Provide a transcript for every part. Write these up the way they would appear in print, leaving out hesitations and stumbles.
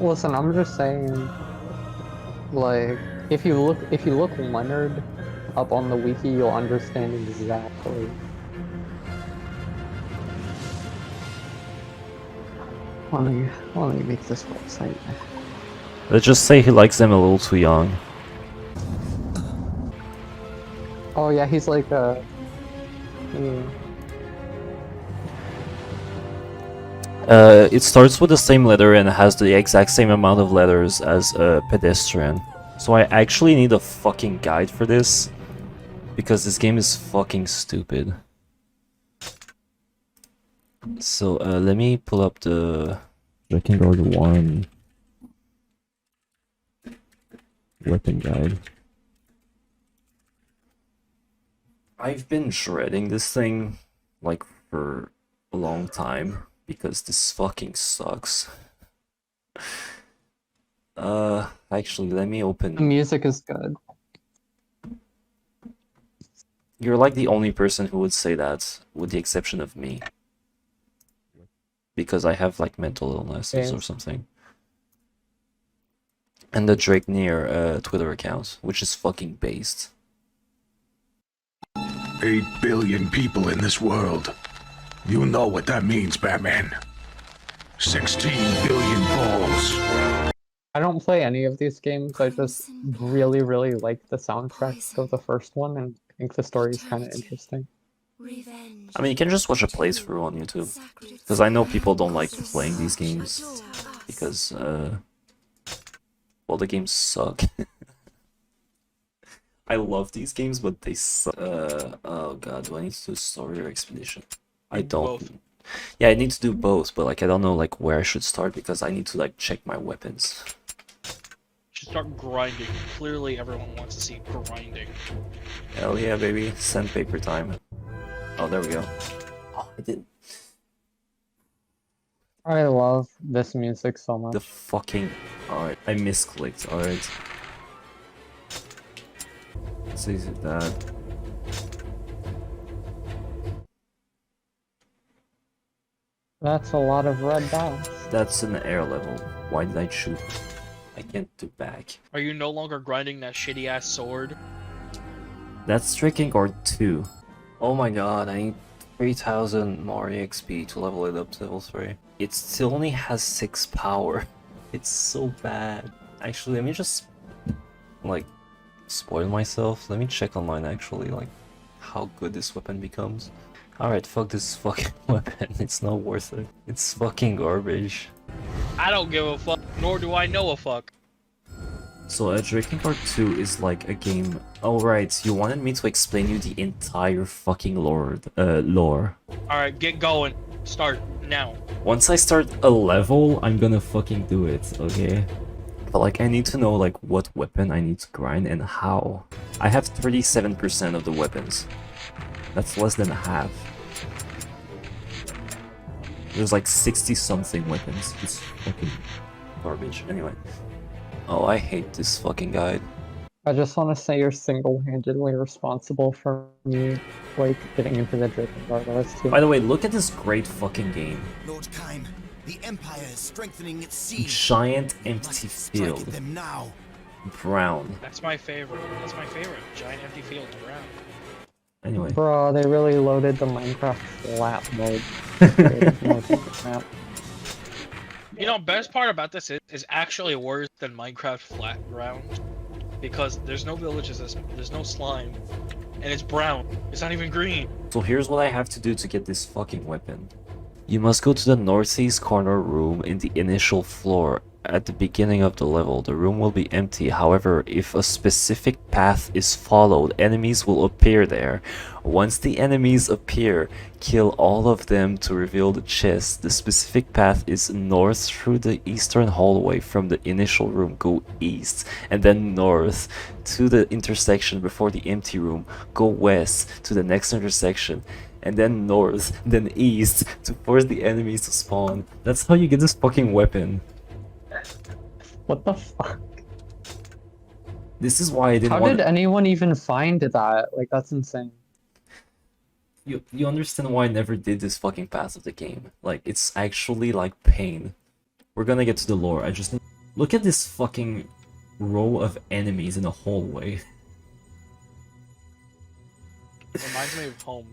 Listen, I'm just saying, like, if you look Leonard up on the wiki, you'll understand exactly. Let me make this website. Let's just say he likes them a little too young. Oh yeah, he's like It starts with the same letter and has the exact same amount of letters as a pedestrian. So I actually need a fucking guide for this, because this game is fucking stupid. So let me pull up the Drakengard 1 weapon guide. I've been dreading this thing like for a long time because this fucking sucks. Actually, let me the open. music is good. You're like the only person who would say that, with the exception of me. Because I have like mental illnesses or something. And the DrakeNieR Twitter account, which is fucking based. 8 billion people in this world. You know what that means, Batman. 16 billion balls. I don't play any of these games, I just really like the soundtrack of the first one and think the story is kind of interesting. I mean, you can just watch a playthrough on YouTube. Because I know people don't like playing these games. Because, well, the games suck. I love these games, but they suck. Oh god, do I need to do story or expedition? I don't. Both. Yeah, I need to do both, but like I don't know like where I should start because I need to like check my weapons. You should start grinding. Clearly everyone wants to see grinding. Hell yeah, baby. Sandpaper time. Oh, there we go. Oh, I didn't. I love this music so much. The fucking... Alright, I misclicked, alright. Let's exit that. That's a lot of red dots. That's an air level. Why did I shoot? I can't do back. Are you no longer grinding that shitty ass sword? That's Drakengard 2. Oh my god, I need 3000 more EXP to level it up to level 3. It still only has 6 power. It's so bad. Actually, let me just like spoil myself. Let me check online actually like how good this weapon becomes. Alright, fuck this fucking weapon. It's not worth it. It's fucking garbage. I don't give a fuck, nor do I know a fuck. So Drakengard 2 is like a game... Oh right, you wanted me to explain you the entire fucking lore. Alright, get going. Start now. Once I start a level, I'm gonna fucking do it, okay? But like, I need to know like what weapon I need to grind and how. I have 37% of the weapons. That's less than half. There's like 60 something weapons. It's fucking garbage. Anyway. Oh, I hate this fucking guide. I just want to say you're single-handedly responsible for me, like, getting into the Drakengard list too. By the way, look at this great fucking game. Lord Kaim, the Empire is strengthening its siege. Giant empty field. Them now. Brown. That's my favorite. That's my favorite. Giant empty field, brown. Anyway. Bro, they really loaded the Minecraft flat mode. Map. You know, best part about this is actually worse than Minecraft flat ground. Because there's no villages, there's no slime, and it's brown. It's not even green. So here's what I have to do to get this fucking weapon. You must go to the northeast corner room in the initial floor. At the beginning of the level, the room will be empty. However, if a specific path is followed, enemies will appear there. Once the enemies appear, kill all of them to reveal the chest. The specific path is north through the eastern hallway from the initial room. Go east, and then north to the intersection before the empty room. Go west to the next intersection, and then north, then east to force the enemies to spawn. That's how you get this fucking weapon. What the fuck? This is why I didn't How want... did anyone even find that? Like, that's insane. You understand why I never did this fucking path of the game. Like, it's actually like pain. We're gonna get to the lore, I just need... Look at this fucking row of enemies in a hallway. Reminds me of home.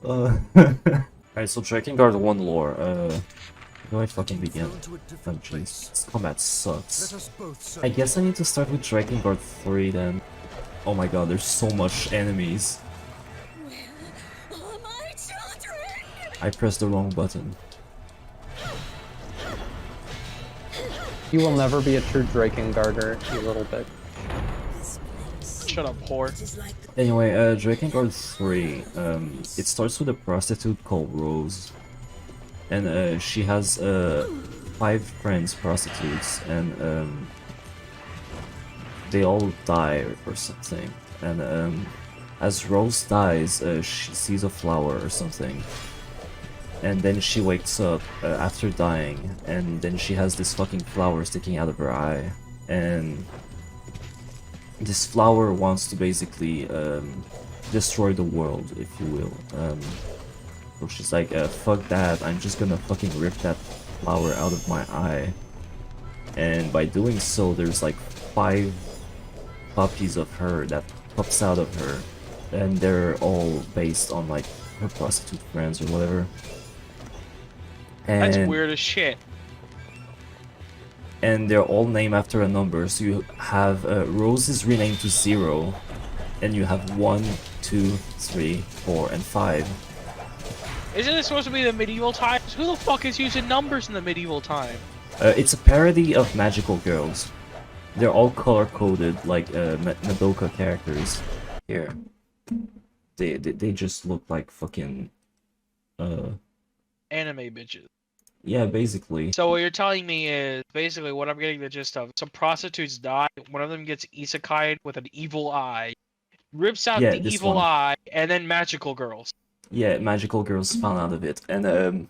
Alright, so Drakengard 1 lore. Where do I fucking begin? Oh jeez, this combat sucks. I guess I need to start with Drakengard 3 then. Oh my god, there's so much enemies. I pressed the wrong button. You will never be a true Drakengarder, you little bitch. Shut up, whore. Anyway, Drakengard 3, it starts with a prostitute called Rose. And she has 5 friends, prostitutes, and they all die or something. And as Rose dies, she sees a flower or something. And then she wakes up after dying, and then she has this fucking flower sticking out of her eye. And this flower wants to basically destroy the world, if you will. So she's like, fuck that, I'm just gonna fucking rip that flower out of my eye. And by doing so, there's like 5 puppies of her that pops out of her. And they're all based on like her prostitute friends or whatever. And That's weird as shit. and they're all named after a number. So you have Rose is renamed to 0, and you have 1, 2, 3, 4, and 5. Isn't it supposed to be the medieval times? Who the fuck is using numbers in the medieval time? It's a parody of magical girls. They're all color-coded like Madoka characters. Here, they just look like fucking Anime bitches. yeah, basically. So what you're telling me is basically what I'm getting the gist of. Some prostitutes die. One of them gets isekai'd with an evil eye, rips out Yeah, the this evil one. eye, and then magical girls. Yeah, magical girls found out of it, and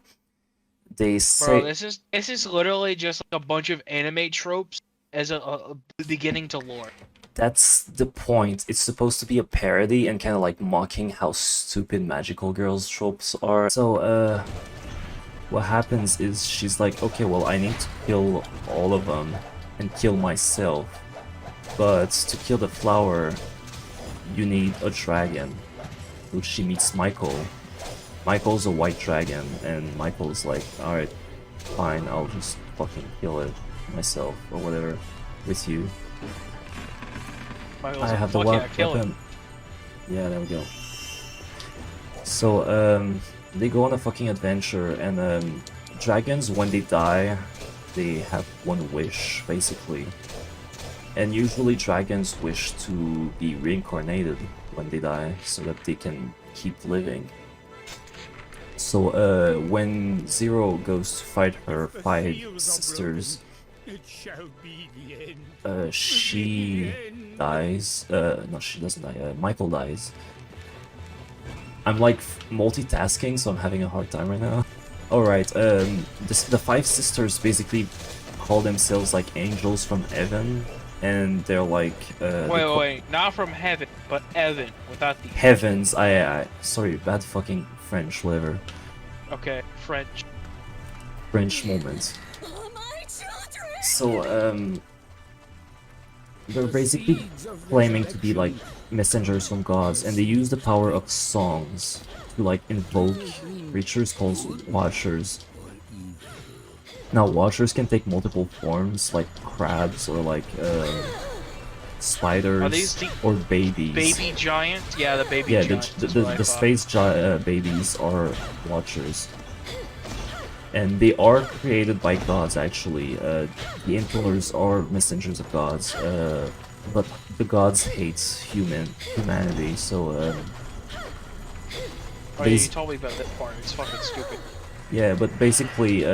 they say Bro, this is literally just like a bunch of anime tropes as a beginning to lore. that's the point. It's supposed to be a parody and kind of like mocking how stupid magical girls tropes are. So what happens is she's like, okay, well, I need to kill all of them and kill myself. But to kill the flower, you need a dragon, which she meets Michael. Michael's a white dragon, and Michael's like, alright, fine, I'll just fucking kill it myself, or whatever, with you. Michael's I like, have the "Fuck yeah, kill him." weapon. Yeah, there we go. So, they go on a fucking adventure, and dragons, when they die, they have one wish, basically. And usually dragons wish to be reincarnated when they die, so that they can keep living. So, when Zero goes to fight her 5 sisters, she dies. No, she doesn't die. Michael dies. I'm like multitasking, so I'm having a hard time right now. Alright, the 5 sisters basically call themselves like angels from heaven, and they're like Wait, not from heaven, but Evan, without the heavens. Sorry, bad fucking French, whatever. Okay, French. French moment. So, they're basically claiming to be like messengers from gods, and they use the power of songs to like invoke creatures called watchers. Now, watchers can take multiple forms, like crabs or like spiders Are these the or babies. baby giants? Yeah, the baby Yeah, giants. the is what I thought. space babies are watchers. And they are created by gods, actually. The Impellers are messengers of gods, but the gods hate humanity, so Oh, yeah, you told me about that part. It's fucking stupid. yeah, but basically,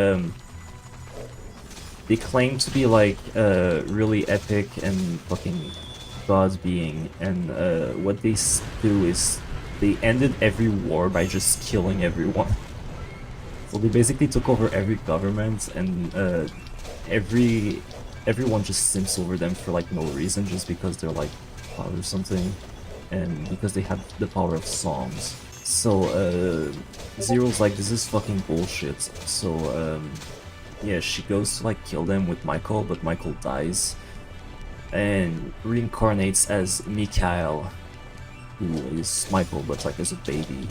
they claim to be like really epic and fucking god being, and what they do is they ended every war by just killing everyone. So they basically took over every government, and everyone just simps over them for like no reason, just because they're like god or something, and because they have the power of songs. So Zero's like, this is fucking bullshit. So Yeah, she goes to like kill them with Michael, but Michael dies and reincarnates as Mikhail, who is Michael but like as a baby.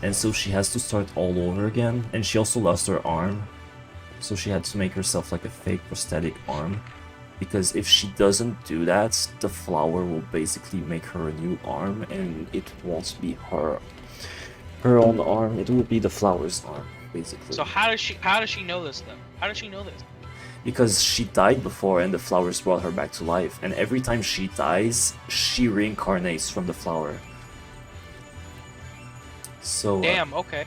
And so she has to start all over again, and she also lost her arm, so she had to make herself like a fake prosthetic arm, because if she doesn't do that, the flower will basically make her a new arm, and it won't be her own arm, it will be the flower's arm, basically. So how does she know this though? How does she know this? Because she died before and the flowers brought her back to life, and every time she dies, she reincarnates from the flower. So Damn, okay.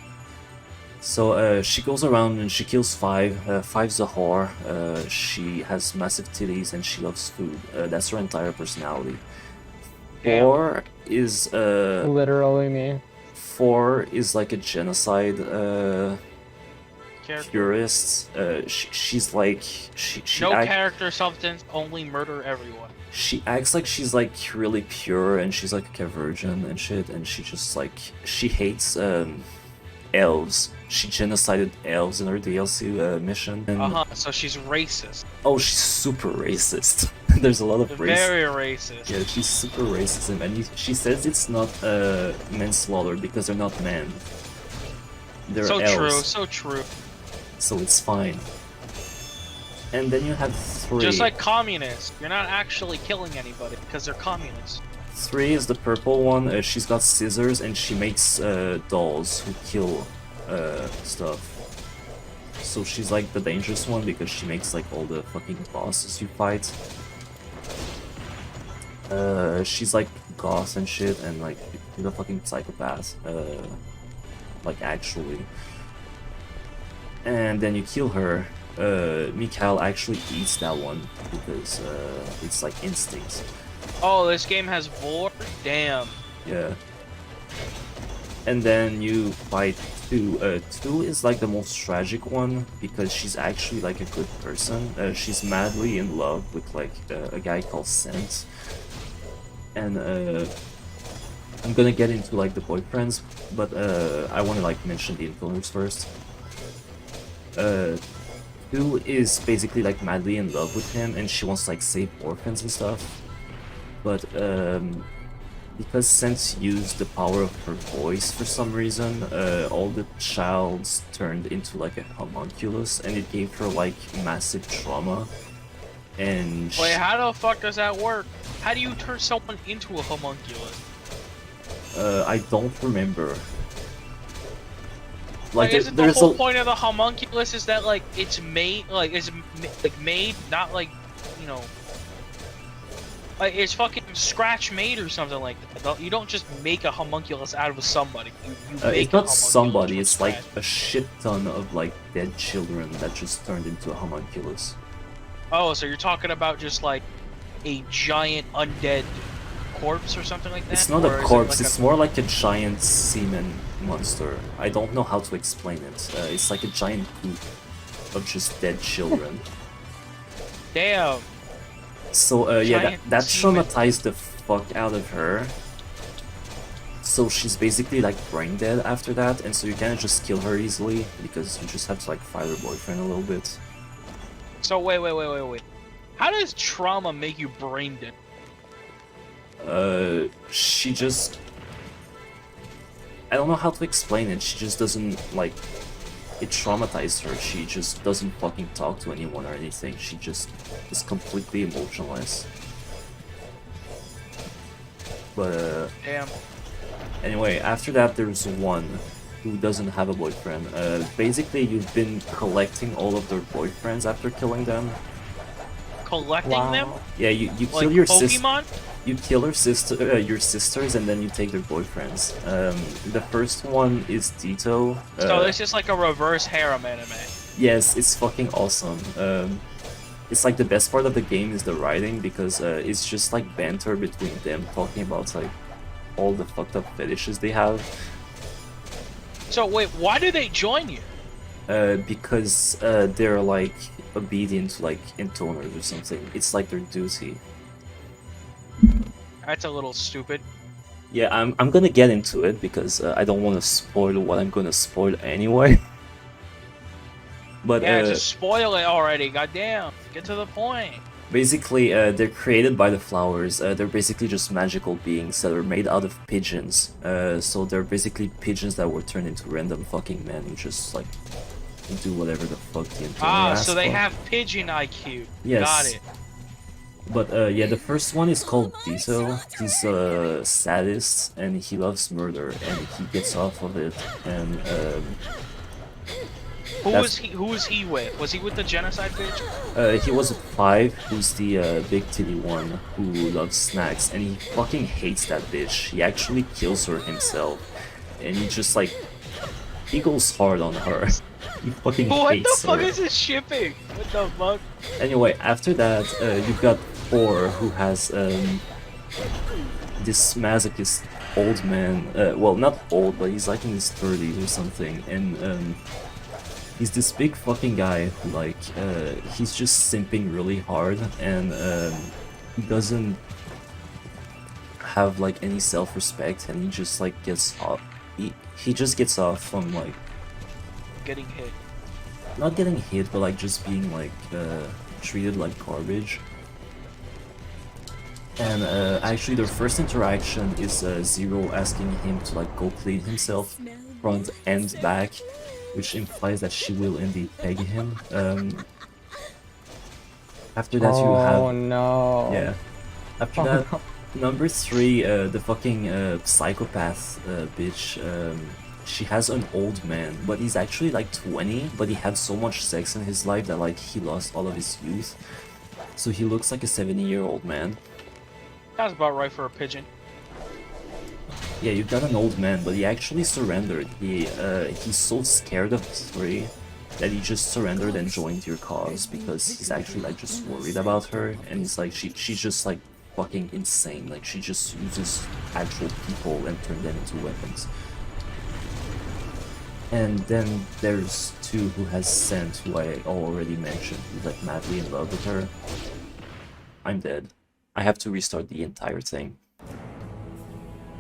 So she goes around and she kills Five. Five's a whore. She has massive titties and she loves food. That's her entire personality. Damn. Four is Literally me. 4 is like a genocide Character. purist. She's like she No character substance, only murder everyone. She acts like she's like really pure and she's like a virgin and shit, and she just like she hates elves. She genocided elves in her DLC mission. And, So she's racist. oh, she's super racist. There's a lot of Very racist. Yeah, she's super racism, and she says it's not manslaughter because they're not men. They're So elves, true, so true. so it's fine. And then you have 3. Just like communists, you're not actually killing anybody because they're communists. 3 is the purple one. She's got scissors and she makes dolls who kill stuff. So she's like the dangerous one because she makes like all the fucking bosses you fight. She's like goth and shit, and like she's a fucking psychopath. Like actually. And then you kill her. Mikhail actually eats that one because it's like instinct. Oh, this game has vor? Damn. Yeah. And then you fight 2. 2 is like the most tragic one because she's actually like a good person. She's madly in love with like a guy called Sent. And I'm gonna get into like the boyfriends, but I want to like mention the influencers first. 2 is basically like madly in love with him, and she wants to like save orphans and stuff. But because Sense used the power of her voice for some reason, all the childs turned into like a homunculus, and it gave her like massive trauma. And Wait, how the fuck does that work? How do you turn someone into a homunculus? I don't remember. Like, Like isn't the there's whole a point of the homunculus is that like it's made, like it's like made, not like, you know, like it's fucking scratch made or something like that. You don't just make a homunculus out of somebody. You make it's a not homunculus somebody, from it's like scratch. a shit ton of like dead children that just turned into a homunculus. Oh, so you're talking about just like a giant undead corpse or something like that? It's not Or a is it corpse, like it's more like a giant semen monster. I don't know how to explain it. It's like a giant goop of just dead children. Damn. So yeah, Giant that semen. traumatized the fuck out of her. So she's basically like brain dead after that, and so you can't just kill her easily because you just have to like fight her boyfriend a little bit. So wait. How does trauma make you brain dead? She just... I don't know how to explain it, she just doesn't, like... It traumatized her, she just doesn't fucking talk to anyone or anything, she just is completely emotionless. But, Damn. anyway, after that there's 1 who doesn't have a boyfriend. Basically, you've been collecting all of their boyfriends after killing them. Collecting them? Yeah, you Like kill your sister. Pokemon? You kill your sisters, and then you take their boyfriends. The first one is Dito. So this is like a reverse harem anime. Yes, it's fucking awesome. It's like the best part of the game is the writing because it's just like banter between them talking about like all the fucked up fetishes they have. So wait, why do they join you? Because they're like obedient to like intoners or something. It's like their duty. That's a little stupid. Yeah, I'm gonna get into it because I don't want to spoil what I'm gonna spoil anyway. But Yeah, just spoil it already. Goddamn, get to the point. basically, they're created by the flowers. They're basically just magical beings that are made out of pigeons. So they're basically pigeons that were turned into random fucking men who just like do whatever the fuck the intern asks So they for. have pigeon IQ. Yes. Got it. But yeah, the first one is called Diesel. He's a sadist and he loves murder and he gets off of it. And Who was he with? Was he with the genocide bitch? he was a 5, who's the big titty one who loves snacks, and he fucking hates that bitch. He actually kills her himself, and he just like he goes hard on her. He fucking What the hates fuck her. is this shipping? What the fuck? Anyway, after that, you've got 4, who has this masochist old man. Well, not old, but he's like in his 30s or something, and he's this big fucking guy who like he's just simping really hard, and he doesn't have like any self-respect, and he just like gets off. He just gets off from like Getting hit. not getting hit, but like just being like treated like garbage. And actually their first interaction is Zero asking him to like go clean himself front and back, which implies that she will indeed peg him. After that you have... Oh no. Yeah. After Oh, that, no. number 3, the fucking psychopath bitch. She has an old man, but he's actually like 20, but he had so much sex in his life that like he lost all of his youth. So he looks like a 70-year-old man. That's about right for a pigeon. Yeah, you've got an old man, but he actually surrendered. He's so scared of 3 that he just surrendered and joined your cause because he's actually like just worried about her, and he's like she's just like fucking insane. Like she just uses actual people and turns them into weapons. And then there's 2 who has Sent, who I already mentioned, who's like madly in love with her. I'm dead. I have to restart the entire thing.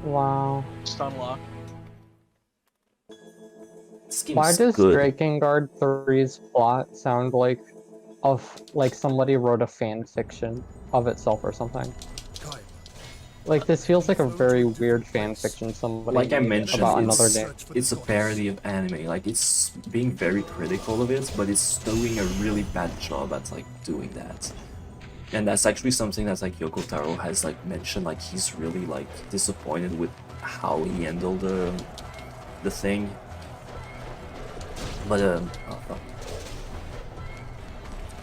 Wow. Stun lock. This game's Why does good. Drakengard 3's plot sound like somebody wrote a fan fiction of itself or something? Like this feels like a very weird fan fiction somebody Like I made mentioned, about another game. it's a parody of anime. Like it's being very critical of it, but it's doing a really bad job at like doing that. And that's actually something that like Yoko Taro has like mentioned. Like he's really like disappointed with how he handled the thing. But oh fuck.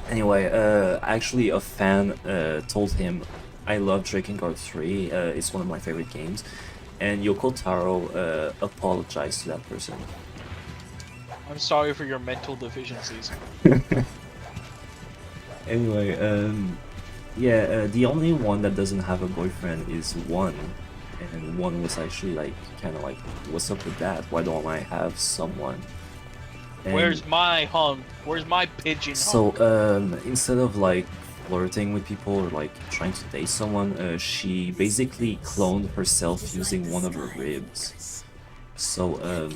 Anyway, actually a fan told him, I love Drakengard 3, it's one of my favorite games, and Yoko Taro apologized to that person. I'm sorry for your mental deficiencies. Anyway, yeah, the only one that doesn't have a boyfriend is One, and One was actually like, kind of like, what's up with that? Why don't I have someone? And Where's my hung? Where's my pigeon hung? so, instead of like flirting with people or like trying to date someone, she basically cloned herself using one of her ribs. So,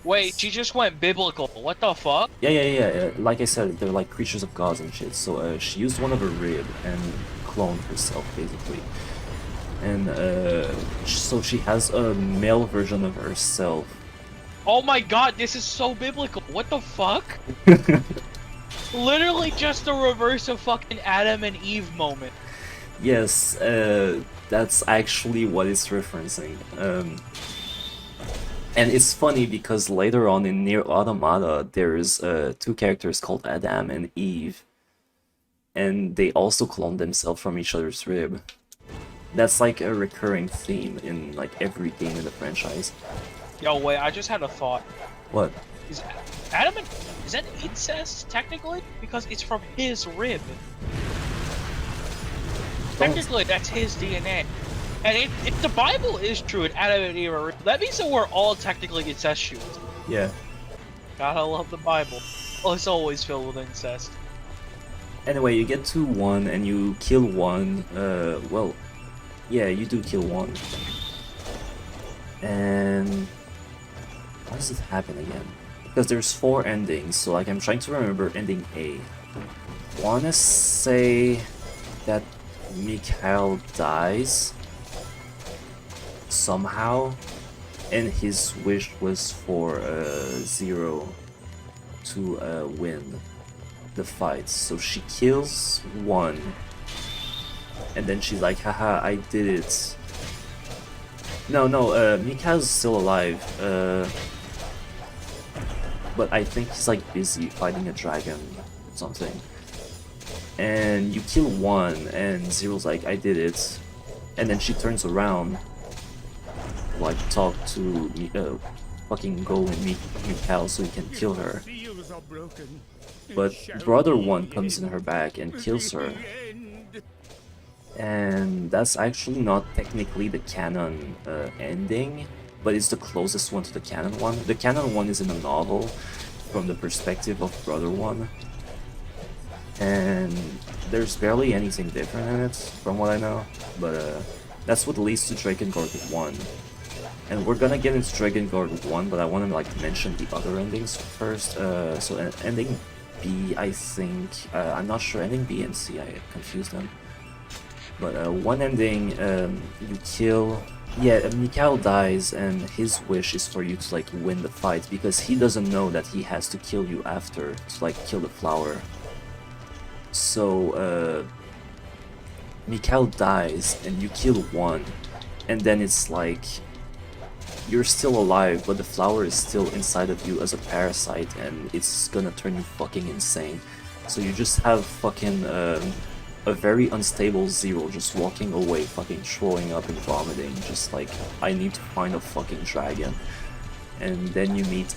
Wait, she just went biblical. What the fuck? yeah. Like I said, they're like creatures of gods and shit. So, she used one of her rib and cloned herself basically. And so she has a male version of herself. Oh my god, this is so biblical. What the fuck? Literally just the reverse of fucking Adam and Eve moment. Yes, that's actually what it's referencing. And it's funny because later on in NieR Automata, there's 2 characters called Adam and Eve, and they also clone themselves from each other's rib. That's like a recurring theme in like every game in the franchise. Yo, wait, I just had a thought. What? Is Adam and is that incest technically? Because it's from his rib. Technically, that's his DNA. And if the Bible is true and Adam and Eve are, that means that we're all technically incestuous. Yeah. Gotta love the Bible. Oh, it's always filled with incest. Anyway, you get to One and you kill One. Well, yeah, you do kill One. And what does it happen again? because there's 4 endings, so like I'm trying to remember ending A. Wanna say that Mikhail dies somehow, and his wish was for Zero to win the fight. So she kills 1, and then she's like, haha, I did it. No, Mikhail's still alive, but I think he's like busy fighting a dragon or something. And you kill 1, and Zero's like, I did it. And then she turns around, like, talk to fucking go and meet Mikhail so he can kill her. But brother 1 comes in her back and kills her. And that's actually not technically the canon ending, but it's the closest one to the canon one. The canon one is in a novel from the perspective of brother 1. And there's barely anything different in it, from what I know. But that's what leads to Drakengard 1. And we're gonna get into Drakengard 1, but I want to like mention the other endings first. So ending B, I think, I'm not sure, ending B and C, I confused them. But one ending, you kill... Yeah, Mikhail dies, and his wish is for you to like win the fight, because he doesn't know that he has to kill you after to like kill the flower. So Mikhail dies, and you kill 1, and then it's like you're still alive, but the flower is still inside of you as a parasite, and it's gonna turn you fucking insane. So you just have fucking a very unstable Zero just walking away, fucking throwing up and vomiting, just like, I need to find a fucking dragon. And then you meet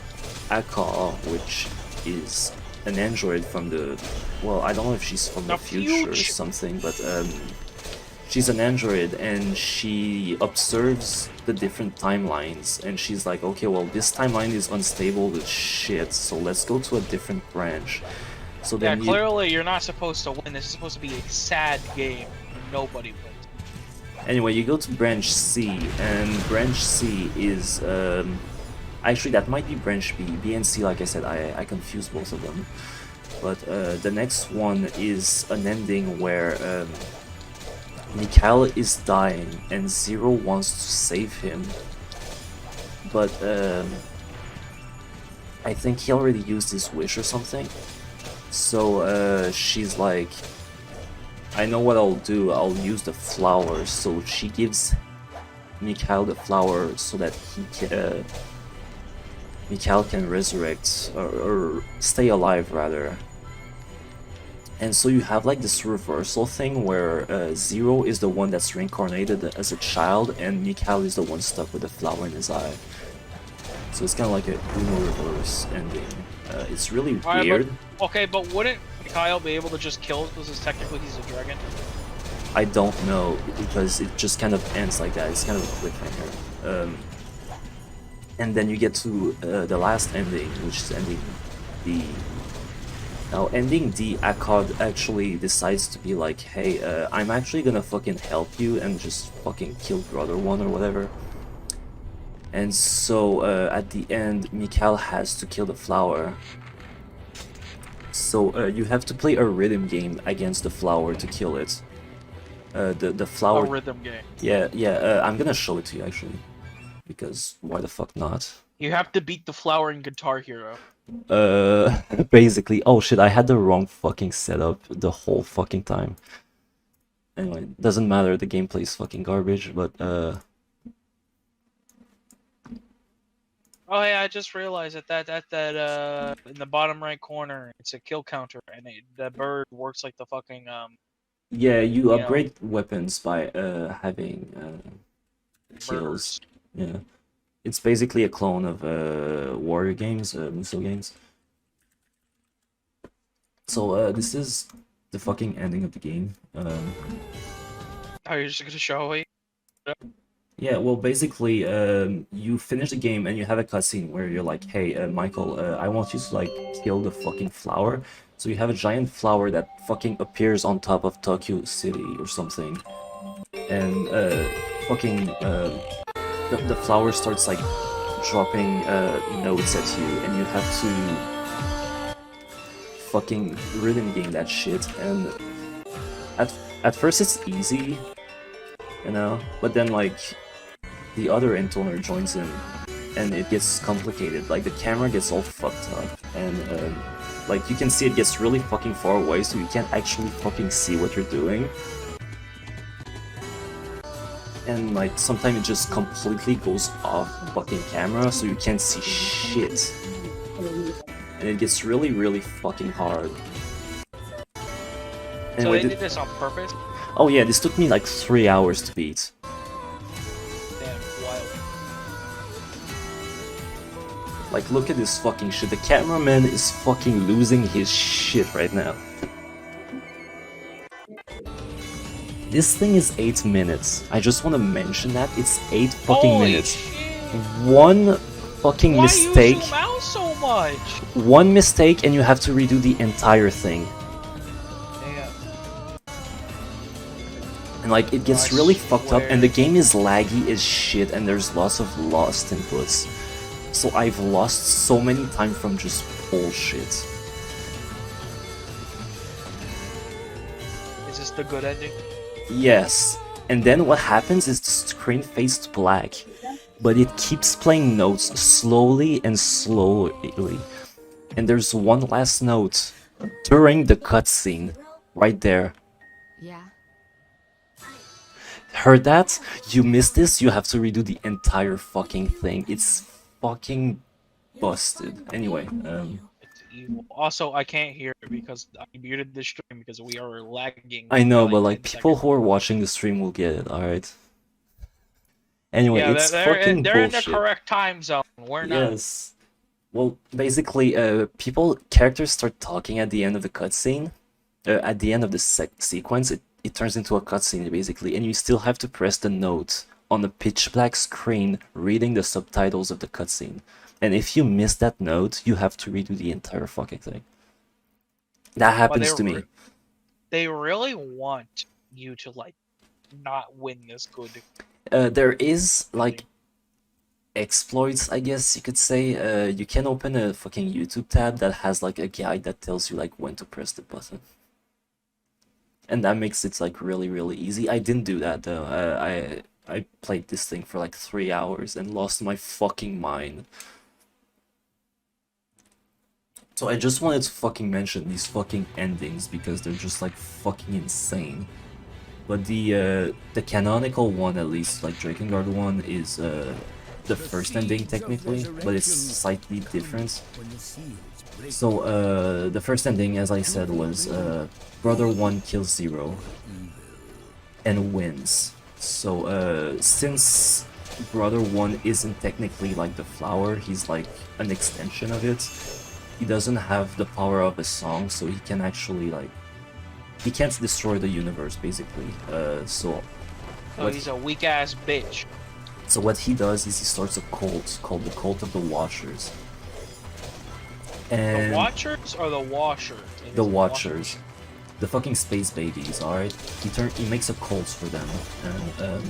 Aka, which is an android from the... Well, I don't know if she's from the future or something, but she's an android, and she observes the different timelines, and she's like, okay, well, this timeline is unstable as shit, so let's go to a different branch. So Yeah, then clearly you're not supposed to win. This is supposed to be a sad game. Nobody wins. Anyway, you go to branch C, and branch C is... actually, that might be branch B. B and C, like I said, I confused both of them. But the next one is an ending where Mikhail is dying, and Zero wants to save him. But I think he already used his wish or something. So she's like, I know what I'll do, I'll use the flower. So she gives Mikhail the flower so that he can, Mikhail can resurrect, or stay alive rather. And so you have like this reversal thing where Zero is the one that's reincarnated as a child, and Mikhail is the one stuck with the flower in his eye. So it's kind of like a Uno reverse ending. It's really weird. But wouldn't Mikhail be able to just kill us because technically he's a dragon? I don't know, because it just kind of ends like that. It's kind of a cliffhanger. And then you get to the last ending, which is ending D. Now, ending D, Akkad actually decides to be like, hey, I'm actually gonna fucking help you and just fucking kill brother 1 or whatever. And so at the end, Mikhail has to kill the flower. So you have to play a rhythm game against the flower to kill it. The flower... A rhythm game. Yeah, I'm gonna show it to you actually. Because why the fuck not? You have to beat the flower in Guitar Hero. Basically. Oh shit, I had the wrong fucking setup the whole fucking time. Anyway, doesn't matter, the gameplay is fucking garbage, but Oh yeah, I just realized that in the bottom right corner, it's a kill counter, and the bird works like the fucking yeah, you upgrade weapons by having kills. birds. Yeah, it's basically a clone of warrior games, Muso games. So this is the fucking ending of the game. Oh, you're just gonna show me? Yeah, well, basically, you finish the game and you have a cutscene where you're like, hey, Michael, I want you to, like, kill the fucking flower. So you have a giant flower that fucking appears on top of Tokyo City or something. And, fucking, the flower starts, like, dropping notes at you, and you have to fucking rhythm game that shit. And at first it's easy, you know, but then like the other intoner joins in, and it gets complicated. Like the camera gets all fucked up, and like you can see it gets really fucking far away, so you can't actually fucking see what you're doing. And like sometimes it just completely goes off fucking camera, so you can't see shit. And it gets really, really fucking hard. And So they did this on purpose? Oh yeah, this took me like 3 hours to beat. Damn, wild. Like, look at this fucking shit. The cameraman is fucking losing his shit right now. This thing is 8 minutes. I just want to mention that it's 8 fucking Holy minutes. shit. One fucking Why mistake. do you zoom out so much? One mistake and you have to redo the entire thing. Damn. And like, it gets I really fucked up, swear. and the game is laggy as shit, and there's lots of lost inputs. So I've lost so many time from just bullshit. Is this the good ending? Yes, and then what happens is the screen fades black, but it keeps playing notes slowly and slowly. And there's one last note during the cutscene, right there. Yeah. Heard that? You missed this, you have to redo the entire fucking thing. It's fucking busted. Anyway, It's evil. Also, I can't hear it because I muted the stream because we are lagging. I know, by, but like 10 people seconds. who are watching the stream will get it, alright? Anyway, Yeah, it's they're fucking in the bullshit. correct time zone. We're not. Yes. Well, basically, characters start talking at the end of the cutscene. At the end of the sequence, it turns into a cutscene, basically, and you still have to press the note on the pitch black screen reading the subtitles of the cutscene. And if you miss that note, you have to redo the entire fucking thing. That happens to me. They really want you to, like, not win this good. There is, like, exploits, I guess you could say. You can open a fucking YouTube tab that has like a guide that tells you like when to press the button, and that makes it like really easy. I didn't do that though. I played this thing for like 3 hours and lost my fucking mind. So I just wanted to fucking mention these fucking endings because they're just like fucking insane. But the canonical one, at least, like Drakengard one, is the first ending technically, but it's slightly different. So the first ending, as I said, was Brother 1 kills 0 and wins. So since Brother 1 isn't technically like the flower, he's like an extension of it. He doesn't have the power of a song, so he can actually like, he can't destroy the universe basically. So he's a weak ass bitch. So what he does is he starts a cult called the Cult of the Watchers. And The Watchers or the Washers? the Watchers. The fucking space babies, alright? He makes a cult for them. And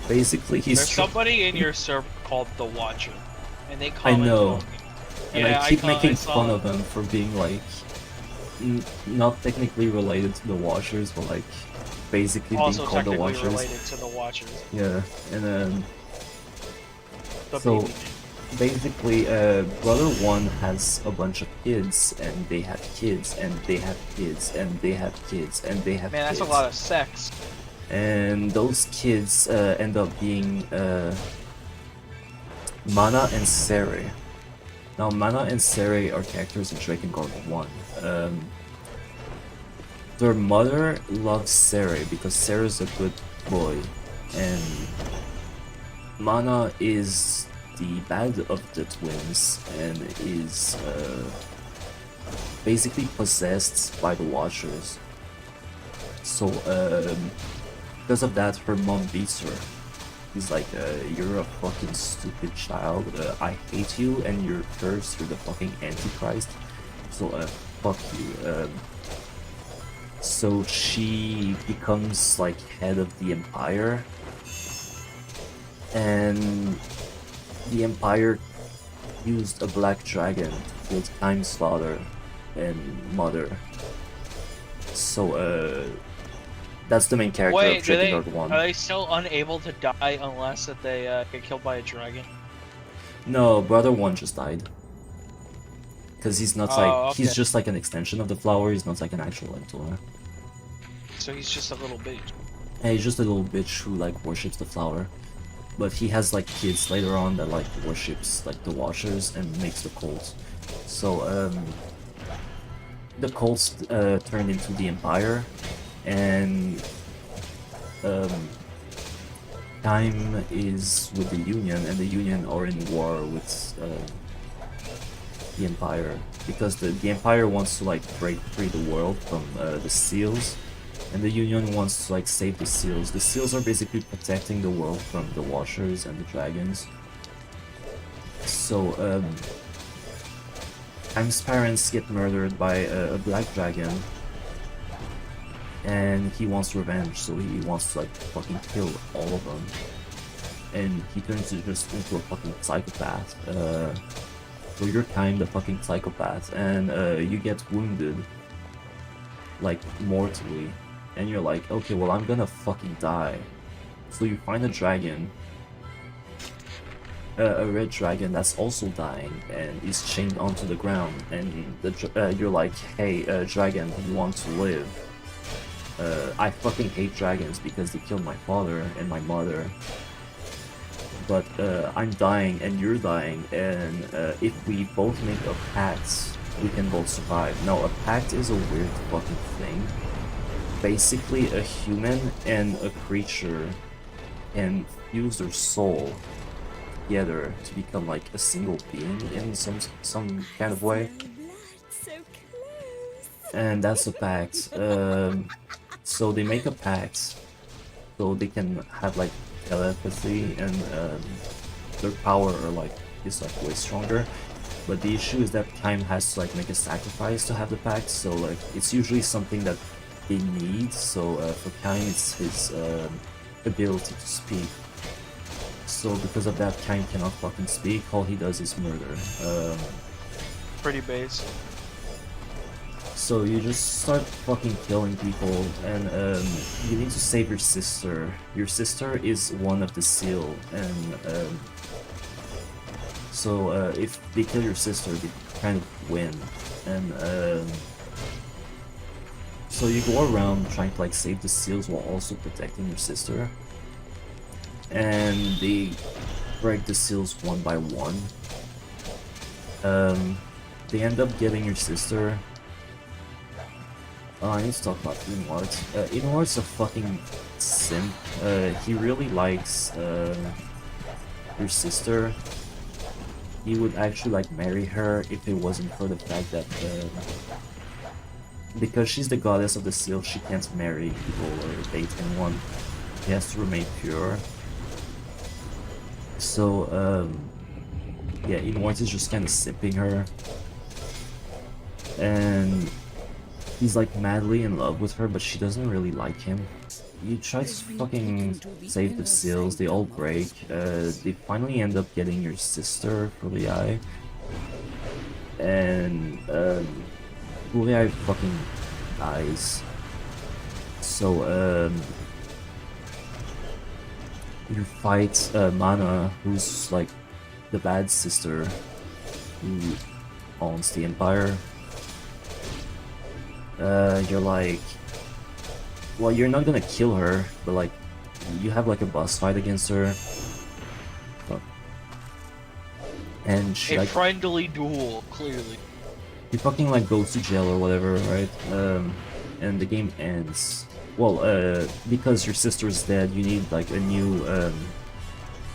basically he's There's somebody in your server called the Watcher. And they I comment know. on me. And Yeah, I keep making I saw fun it. of them for being like not technically related to the Watchers, but like basically Also being called the technically Watchers. related to the Watchers. Yeah, and then The so baby. basically, Brother 1 has a bunch of kids, and they have kids, and they have kids, and they have kids, and they have Man, kids. that's a lot of sex. And those kids end up being Mana and Sere. Now, Mana and Sere are characters in Drakengard 1. Their mother loves Sere because Sere's a good boy, and Mana is the bad of the twins and is basically possessed by the Watchers. So because of that, her mom beats her. He's like, you're a fucking stupid child, I hate you, and you're cursed, you're the fucking Antichrist, so fuck you. So she becomes like head of the Empire, and the Empire used a black dragon to kill Time's father and mother. So that's the main character Wait, of Drakengard 1. are they still unable to die unless that they get killed by a dragon? No, brother 1 just died. Because he's not he's okay. just like an extension of the flower, he's not like an actual Mentor. So he's just a little bitch. And he's just a little bitch who like worships the flower. But he has like kids later on that like worships like the Watchers and makes the cult. So the cults turned into the Empire, and Time is with the Union, and the Union are in war with the Empire, because the Empire wants to like break free the world from the seals, and the Union wants to like save the seals. The seals are basically protecting the world from the Watchers and the dragons. So Time's parents get murdered by a black dragon, and he wants revenge, so he wants to like fucking kill all of them. And he turns just into a fucking psychopath. So you're kind of fucking psychopath, and you get wounded, like mortally, and you're like, okay, well I'm gonna fucking die. So you find a dragon, a red dragon that's also dying and is chained onto the ground, and you're like, hey, dragon, you want to live? I fucking hate dragons because they killed my father and my mother. But I'm dying and you're dying, and if we both make a pact, we can both survive. Now, a pact is a weird fucking thing. Basically, a human and a creature can fuse their soul together to become like a single being in some kind of way. And that's a pact. So they make a pact so they can have like telepathy, and their power is way stronger. But the issue is that Time has to like make a sacrifice to have the pact, so like it's usually something that they need. So for Time it's his ability to speak. So because of that, Time cannot fucking speak, all he does is murder. Pretty base. So you just start fucking killing people, and you need to save your sister. Your sister is one of the seal, and so if they kill your sister, they kind of win. And so you go around trying to like save the seals while also protecting your sister. And they break the seals one by one. They end up getting your sister. I need to talk about NieR. NieR's a fucking simp. He really likes your sister. He would actually like marry her if it wasn't for the fact that because she's the goddess of the seal, she can't marry people or date anyone. He has to remain pure. So yeah, NieR is just kind of simping her, and he's like madly in love with her, but she doesn't really like him. You try to fucking save the seals, they all break. They finally end up getting your sister, Uriai. And Uriai fucking dies. So you fight Mana, who's like the bad sister who owns the Empire. You're like, well, you're not gonna kill her, but like, you have like a boss fight against her, and she like friendly duel, clearly. you fucking like go to jail or whatever, right? And the game ends. Well, because your sister's dead, you need like a new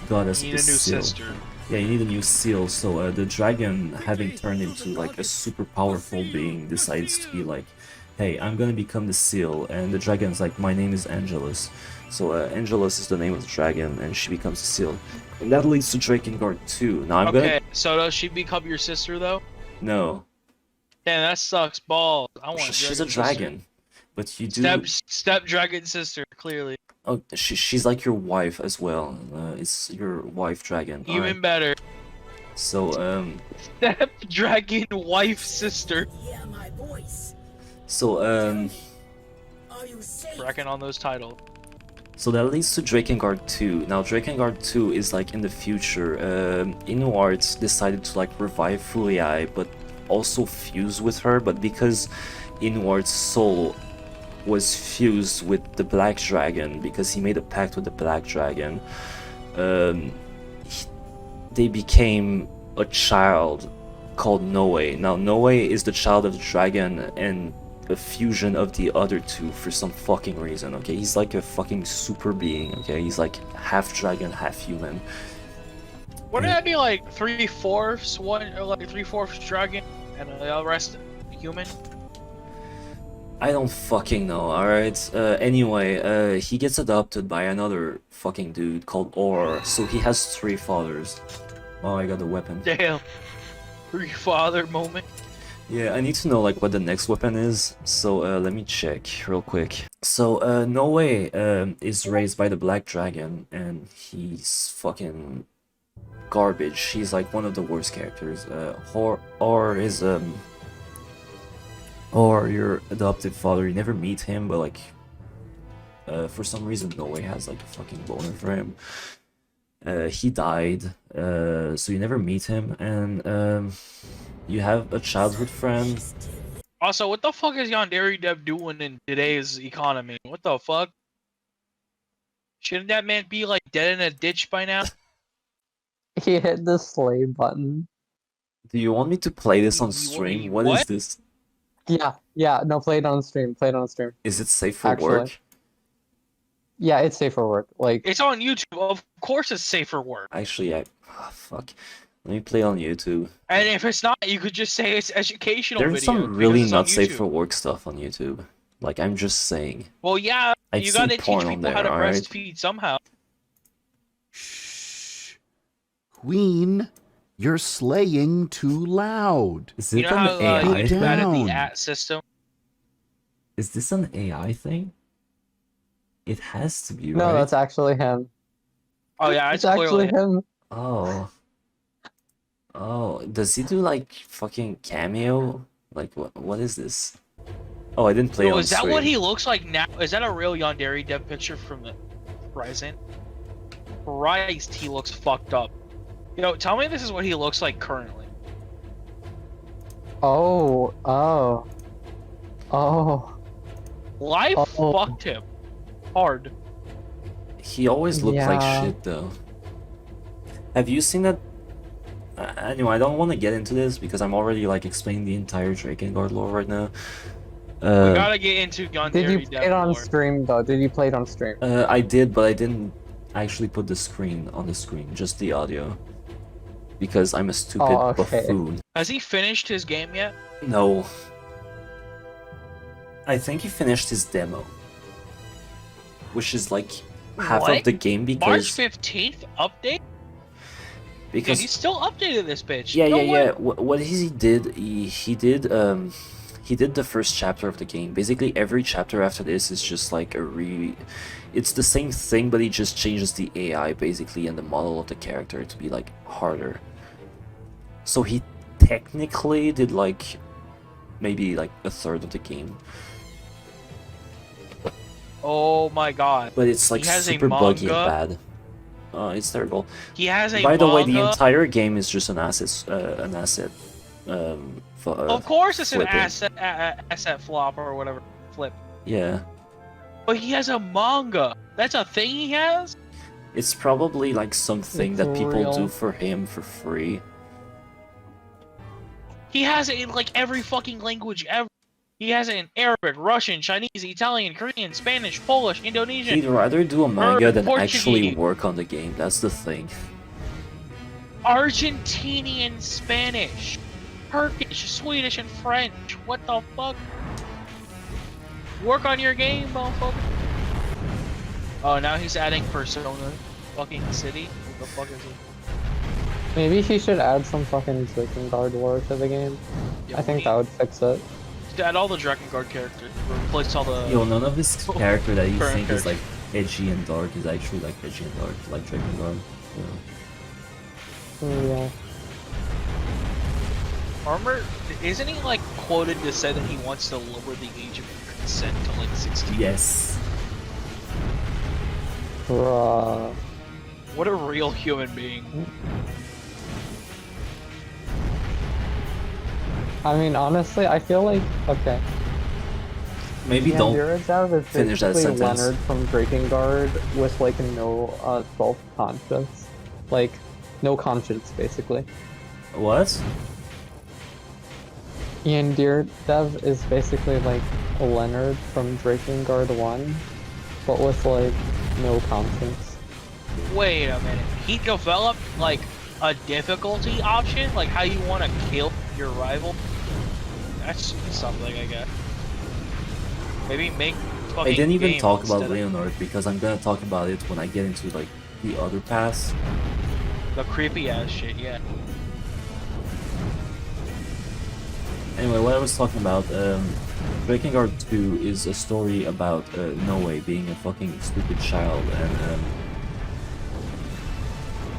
goddess. You need a new seal. sister. Yeah, you need a new seal. So the dragon, having turned into like a super powerful being, decides to be like, hey, I'm gonna become the seal. And the dragon's like, my name is Angelus. So Angelus is the name of the dragon, and she becomes the seal. And that leads to Drakengard 2. Now I'm Okay, so does she become your sister though? No. Damn, that sucks balls. I want. She's a dragon. But you do. Step dragon sister, clearly. Oh, she's like your wife as well. It's your wife dragon. Even Alright. better. So Step dragon wife sister. Hear my voice. so Are you safe? Reckon on those titles. So that leads to Drakengard 2. Now Drakengard 2 is like in the future. Inuart decided to like revive Fuliai, but also fuse with her. But because Inuart's soul was fused with the Black Dragon, because he made a pact with the Black Dragon, they became a child called Noe. Now Noe is the child of the dragon and a fusion of the other two for some fucking reason, okay? He's like a fucking super being, okay? He's like half dragon, half human. Wouldn't that be like 3/4 one, or like 3/4 dragon and the rest human? I don't fucking know, alright? Anyway, he gets adopted by another fucking dude called Or, so he has 3 fathers. Oh, I got the weapon. Damn. Father moment. Yeah, I need to know like what the next weapon is, so let me check real quick. So Noe is raised by the Black Dragon, and he's fucking garbage. He's like one of the worst characters. Or your adoptive father, you never meet him, but like for some reason Noe has like a fucking boner for him. He died, so you never meet him, and you have a childhood friend. Also, what the fuck is Yandere Dev doing in today's economy? What the fuck? Shouldn't that man be like dead in a ditch by now? He hit the slay button. Do you want me to play this on You- stream? what? What is this? Yeah, no, play it on stream, play it on stream. Is it safe for Actually. work? Yeah, it's safe for work. Like, It's on YouTube. Of course it's safe for work. Actually, fuck. Let me play on YouTube. And if it's not, you could just say it's educational There's video. some because really it's on not safe YouTube. for work stuff on YouTube. Like, I'm just saying. Well, yeah, I've you seen gotta teach porn on people there, how to alright? breastfeed somehow. Shh. Queen, you're slaying too loud. Is You it know an how AI you get thing? mad at Down. the at system? Is this an AI thing? It has to be, no, right? that's actually him. Oh yeah, It's it's clearly actually him. Oh. Oh, does he do like fucking cameo? Like what is this? Oh, I didn't play Yo, on is that stream. what he looks like now? Is that a real Yandere Dev picture from the present? Christ, he looks fucked up. Yo, tell me this is what he looks like currently. Oh. Life Oh. fucked him. Hard. He always looked like Yeah. shit though. Have you seen that? Anyway, I don't want to get into this because I'm already like explaining the entire Drakengard lore right now. We gotta get into Yandere Did you Dev play it on lore. stream though? Did you play it on stream? I did, but I didn't actually put the screen on the screen, just the audio. Because I'm a stupid Oh, okay. buffoon. Has he finished his game yet? No. I think he finished his demo. Which is like half What? of the game March because 15th update? Yeah, because he's still updated this bitch. yeah, No yeah, way. yeah. What he did, he did the first chapter of the game. Basically, every chapter after this is just like it's the same thing, but he just changes the AI basically and the model of the character to be like harder. So he technically did like maybe like a third of the game, Oh my god. but it's like He has a super buggy and manga? bad. It's terrible. He has a By the way, the manga. entire game is just an asset. Of course it's flipping. an asset flop or whatever. Flip. Yeah, But he has a manga. That's a thing he has? it's probably like something It's that people real. do for him for free. He has it in like every fucking language ever. He has it in Arabic, Russian, Chinese, Italian, Korean, Spanish, Polish, Indonesian. He'd rather do a manga than Portuguese. actually work on the game. That's the thing. Argentinian Spanish, Turkish, Swedish, and French. What the fuck? Work on your game, motherfucker. Oh, now he's adding Persona fucking City. What the fuck is it? Maybe he should add some fucking Drakengard lore to the game. Yeah, I think that would fix it. Just add all the Drakengard characters. Replace all the. Yo, none of this character that you Current think is like edgy and dark is actually like edgy and dark, like Drakengard. Oh, yeah. Armor, isn't he like quoted to say that he wants to lower the age of consent to like 16? Yes. Bruh. What a real human being. I mean, honestly, I feel like, okay. Maybe don't Dev is finish that basically sentence. Leonard from Drakengard with like no self-conscience. Like, no conscience, basically. What? Ian Dev is basically like a Leonard from Drakengard 1, but with like no conscience. Wait a minute. He developed like a difficulty option, like how you want to kill your rival. That's something, I guess. Maybe make. I didn't even game talk about instead of Leonard because I'm gonna talk about it when I get into like the other paths. the creepy ass shit. Yeah. Anyway, what I was talking about, Drakengard 2 is a story about Noe being a fucking stupid child, and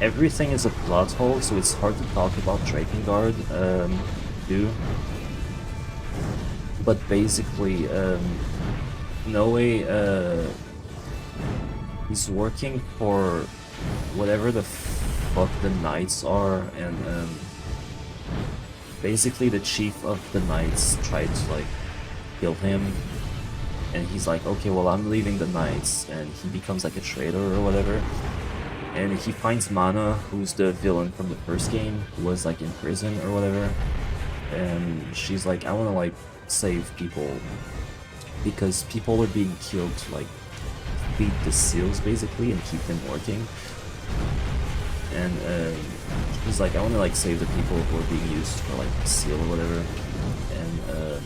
everything is a plot hole, so it's hard to talk about Drakengard 2. But basically, Noe is working for whatever the fuck the Knights are, and basically the chief of the Knights tried to like kill him, and he's like, okay, well, I'm leaving the Knights, and he becomes like a traitor or whatever, and he finds Mana, who's the villain from the first game, who was like in prison or whatever, and she's like, I want to like save people because people are being killed to like feed the seals basically and keep them working, and he's like, I want to like save the people who are being used for like seal or whatever, and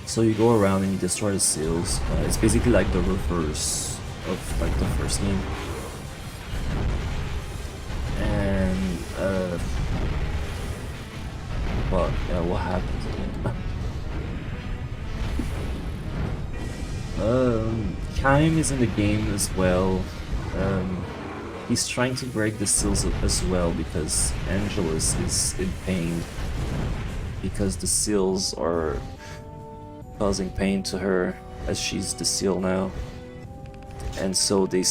so you go around and you destroy the seals. It's basically like the reverse of like the first game, and fuck, yeah, what happens again? Kaim is in the game as well. He's trying to break the seals as well because Angelus is in pain because the seals are causing pain to her as she's the seal now, and so they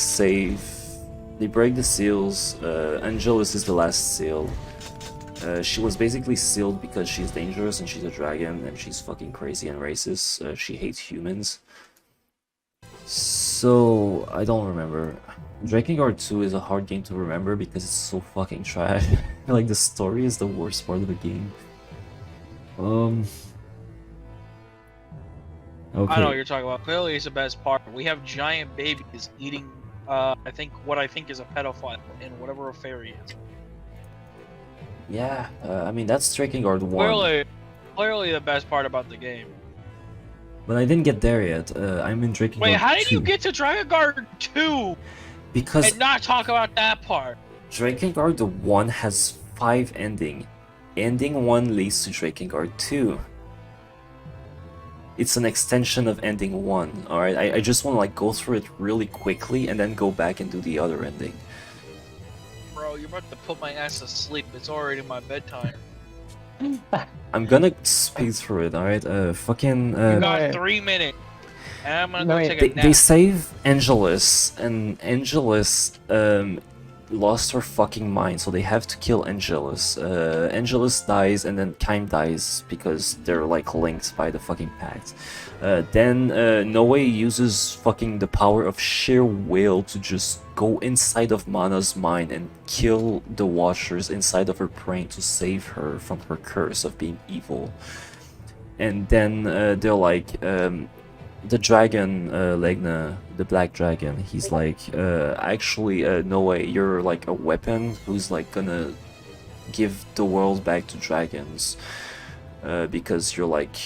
break the seals. Angelus is the last seal. She was basically sealed because she's dangerous and she's a dragon and she's fucking crazy and racist. She hates humans. So I don't remember. Drakengard 2 is a hard game to remember because it's so fucking trash. Like, the story is the worst part of the game. Okay. I know what you're talking about. Clearly, it's the best part. We have giant babies eating. I think is a pedophile in whatever affair he is. Yeah, I mean, that's Drakengard 1. Clearly the best part about the game. But I didn't get there yet. I'm in Drakengard 2. Wait, how did you get to Drakengard 2 Because and not talk about that part? Drakengard 1 has 5 endings. Ending 1 leads to Drakengard 2. It's an extension of ending 1, alright? I just want to like go through it really quickly and then go back and do the other ending. Bro, you're about to put my ass to sleep. It's already my bedtime. I'm gonna speed through it, alright? You got 3 minutes. And I'm gonna go take a nap. They save Angelus, and Angelus lost her fucking mind, so they have to kill Angelus. Angelus dies, and then Kaim dies because they're like linked by the fucking pact. Then Noe uses fucking the power of sheer will to just go inside of Mana's mind and kill the Watchers inside of her brain to save her from her curse of being evil. And then they're like, the dragon, Legna, the black dragon, he's like, actually, Noe, you're like a weapon who's like gonna give the world back to dragons, because you're like,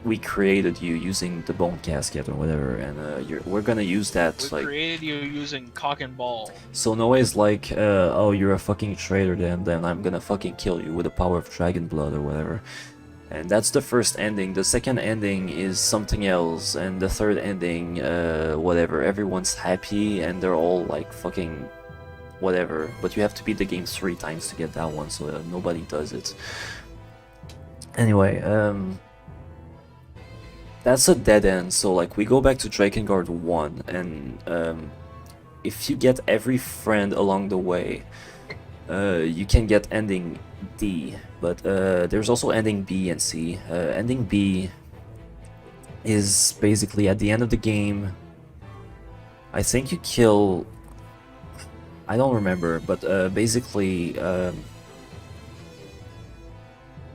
we created you using the bone casket or whatever, and we're gonna use that. We like, created you using cock and ball. so Noe's like, oh, you're a fucking traitor, then I'm gonna fucking kill you with the power of dragon blood or whatever. And that's the first ending. The second ending is something else, and the third ending, whatever. Everyone's happy, and they're all like fucking whatever. But you have to beat the game 3 times to get that one, so nobody does it. Anyway, that's a dead end. So like we go back to Drakengard 1, and if you get every friend along the way, you can get ending D, but there's also ending B and C. Ending B is basically at the end of the game. I think you kill... I don't remember, but basically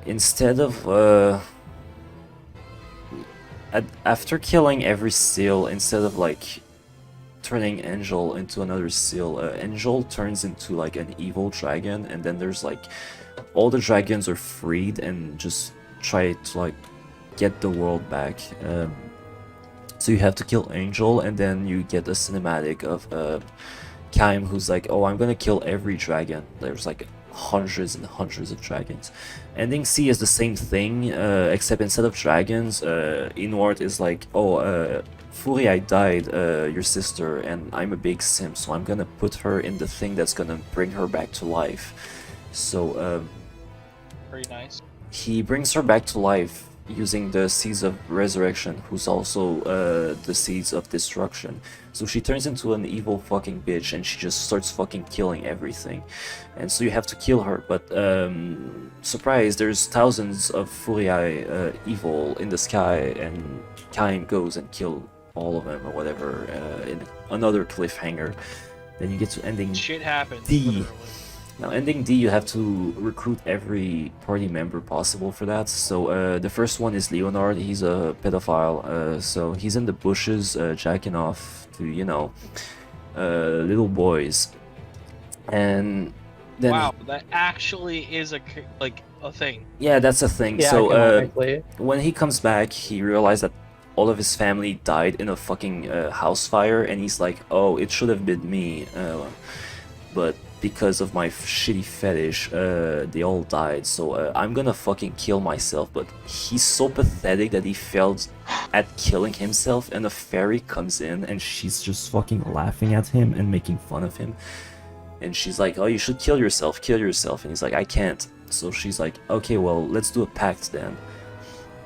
instead of after killing every seal, instead of like turning Angel into another seal, Angel turns into like an evil dragon, and then there's like all the dragons are freed and just try to like get the world back. So you have to kill Angel, and then you get a cinematic of Kaim, who's like, oh, I'm gonna kill every dragon. There's like hundreds and hundreds of dragons. Ending C is the same thing, except instead of dragons, inward is like, oh, Furia died, your sister, and I'm a big simp, so I'm gonna put her in the thing that's gonna bring her back to life. So, Very nice. he brings her back to life using the Seeds of Resurrection, who's also the Seeds of Destruction. So she turns into an evil fucking bitch, and she just starts fucking killing everything. And so you have to kill her, but surprise, there's thousands of Furia evil in the sky, and Kaim goes and kills all of them or whatever in another cliffhanger. Then you get to ending Shit happens. D. literally. Now, ending D, you have to recruit every party member possible for that. So the first one is Leonard. He's a pedophile, so he's in the bushes jacking off to, you know, little boys. And then Wow, that actually is a thing. yeah, that's a thing. Yeah, So canonically. when he comes back, he realized that all of his family died in a fucking house fire, and he's like, oh, it should have been me, but because of my shitty fetish, they all died, so I'm gonna fucking kill myself. But he's so pathetic that he failed at killing himself, and a fairy comes in, and she's just fucking laughing at him and making fun of him. And she's like, oh, you should kill yourself, and he's like, I can't. So she's like, okay, well, let's do a pact then.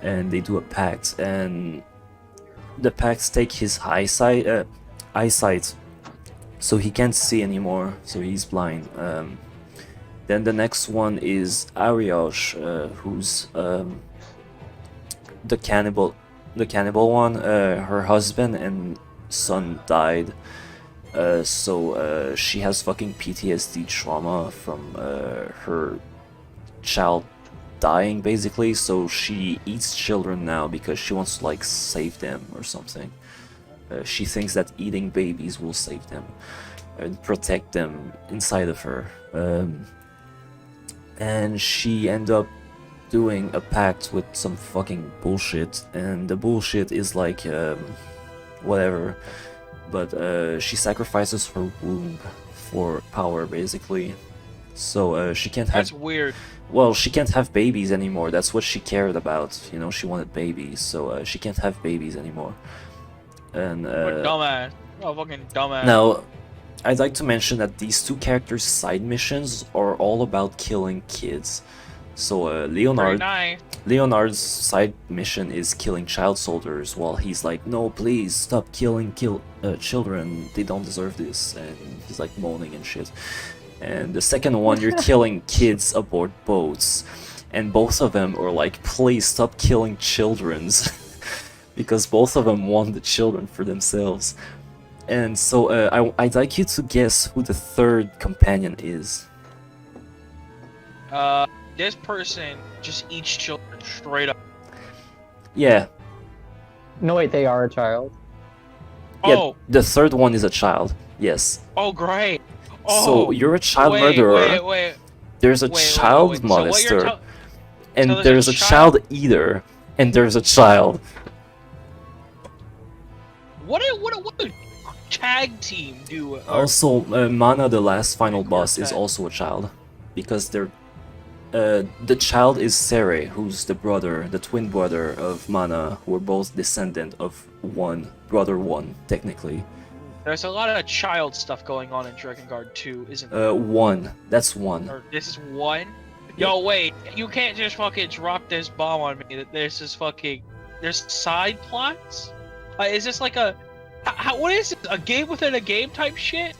And they do a pact, and the pacts take his eyesight, so he can't see anymore, so he's blind. Then the next one is Ariosh, who's the cannibal one. Her husband and son died, so she has fucking PTSD trauma from her child dying, basically. So she eats children now because she wants to like save them or something. She thinks that eating babies will save them and protect them inside of her. And she end up doing a pact with some fucking bullshit, and the bullshit is like whatever, but she sacrifices her womb for power, basically. So she can't have... That's weird. Well, she can't have babies anymore. That's what she cared about, you know. She wanted babies, so she can't have babies anymore. And What a dumbass. Oh, fucking dumbass. now, I'd like to mention that these two characters' side missions are all about killing kids. So Very Leonard, nice. Leonard's side mission is killing child soldiers, while he's like, no, please stop killing children. They don't deserve this, and he's like moaning and shit. And the second one, you're killing kids aboard boats, and both of them are like, please stop killing childrens. Because both of them want the children for themselves. And so I'd like you to guess who the third companion is. This person just eats children straight up. Yeah, No, wait, they are a child. yeah, Oh, the third one is a child, yes. oh, great. Oh, So you're a child wait, murderer, Wait. there's a wait, child wait. So what you're molester, so and there's a there's a child eater, and there's a child. What a tag team do? Also, Mana, the last final boss, is Okay. also a child, because they're The child is Sere, who's the brother, the twin brother of Mana, who are both descendant of brother one, technically. There's a lot of child stuff going on in Drakengard 2, isn't there? One. That's one. Or this is one? Yo, wait, you can't just fucking drop this bomb on me that there's side plots? Is this like what is this, a game within a game type shit?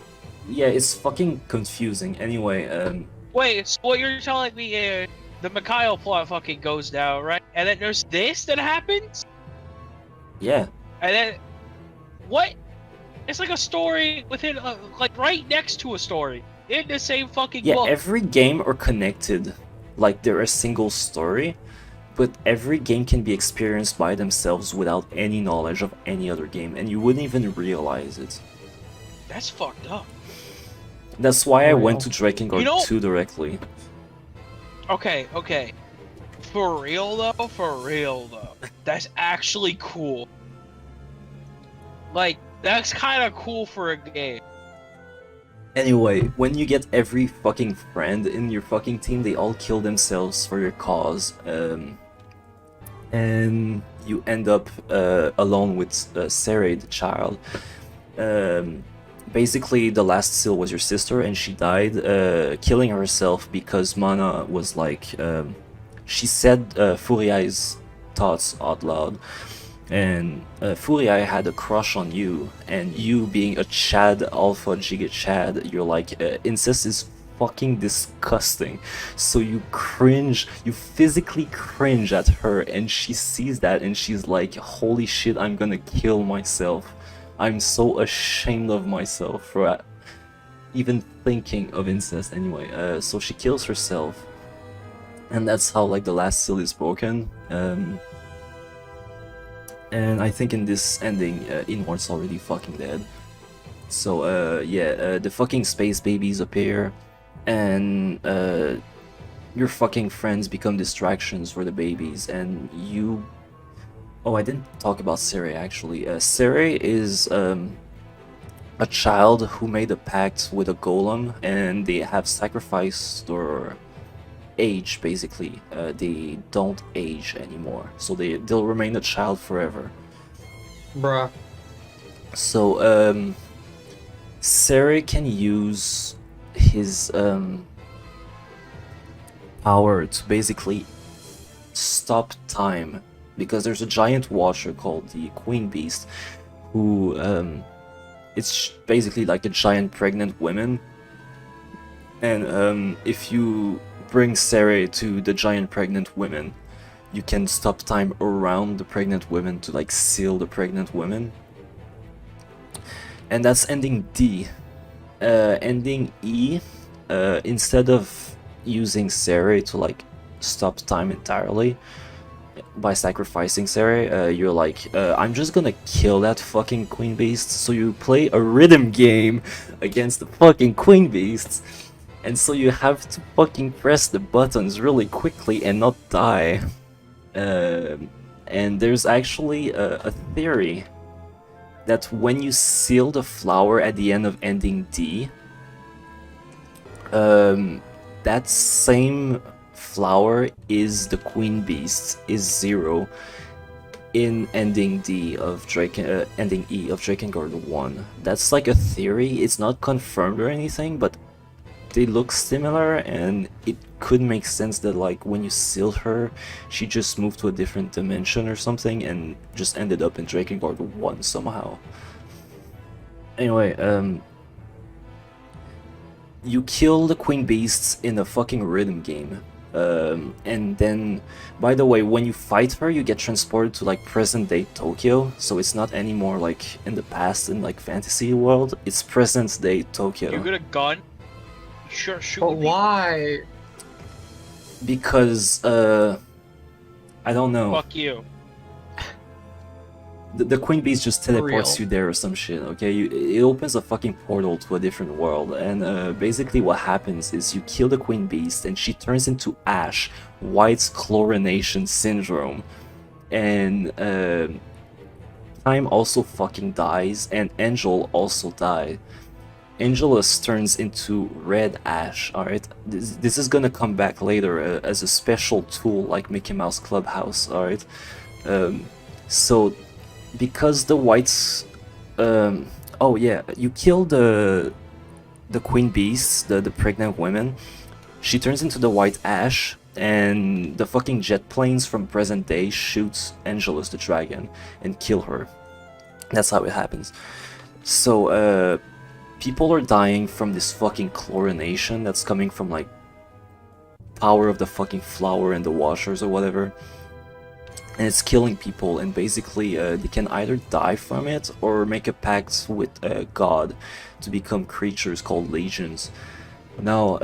Yeah, it's fucking confusing. Anyway, Wait, so what you're telling me is the Mikhail plot fucking goes down, right? And then there's this that happens? yeah. And then, what? It's like a story within, like right next to a story. In the same fucking Yeah, book. every game are connected, like they're a single story, but every game can be experienced by themselves without any knowledge of any other game, and you wouldn't even realize it. That's fucked up. That's why I For went real. to Drakengard You know- 2 directly. Okay. For real though, that's actually cool. Like, that's kind of cool for a game. Anyway, when you get every fucking friend in your fucking team, they all kill themselves for your cause, and you end up alone with Sere, the child. Basically, the last seal was your sister, and she died, killing herself because Mana was like, she said Furia's thoughts out loud, and Furia had a crush on you, and you being a Chad, Alpha Giga Chad, you're like, incest is fucking disgusting. So you cringe, you physically cringe at her, and she sees that, and she's like, holy shit, I'm gonna kill myself. I'm so ashamed of myself for even thinking of incest. Anyway, so she kills herself, and that's how like the last seal is broken. And I think in this ending, NieR's already fucking dead. So yeah, the fucking space babies appear, and your fucking friends become distractions for the babies, and you... Oh, I didn't talk about Sere actually. Sere is a child who made a pact with a golem, and they have sacrificed their age, basically. They don't age anymore, so they'll remain a child forever. Bruh. So Sere can use his power to basically stop time, because there's a giant watcher called the Queen Beast, who it's basically like a giant pregnant woman, and if you bring Sere to the giant pregnant women, you can stop time around the pregnant women to like seal the pregnant women. And that's ending D. Ending E, instead of using Sere to like stop time entirely by sacrificing Sere, you're like, I'm just gonna kill that fucking Queen Beast. So you play a rhythm game against the fucking Queen Beasts, and so you have to fucking press the buttons really quickly and not die. And there's actually a theory that when you seal the flower at the end of ending D, that same flower is the Queen Beast, is 0 in ending D of ending E of Drakengard 1. That's like a theory. It's not confirmed or anything, but they look similar, and it could make sense that like when you seal her, she just moved to a different dimension or something and just ended up in Drakengard 1 somehow. Anyway, you kill the Queen Beasts in a fucking rhythm game. And then, by the way, when you fight her, you get transported to like present day Tokyo, so it's not anymore like in the past in like fantasy world, it's present day Tokyo. You get a gun? Sure, shoot But me. why? Because, I don't know. Fuck you. The Queen Beast just teleports real. you there or some shit, okay? It opens a fucking portal to a different world, and basically what happens is you kill the Queen Beast and she turns into ash, White's chlorination syndrome, and Time also fucking dies, and Angel also died. Angelus turns into red ash. All right, this is gonna come back later as a special tool like Mickey Mouse Clubhouse. All right, so because the whites, oh yeah, you kill the queen beasts, the pregnant women. She turns into the white ash, and the fucking jet planes from present day shoots Angelus the dragon and kill her. That's how it happens. So people are dying from this fucking chlorination that's coming from like power of the fucking flour and the washers or whatever, and it's killing people. And basically they can either die from it or make a pact with God to become creatures called legions. Now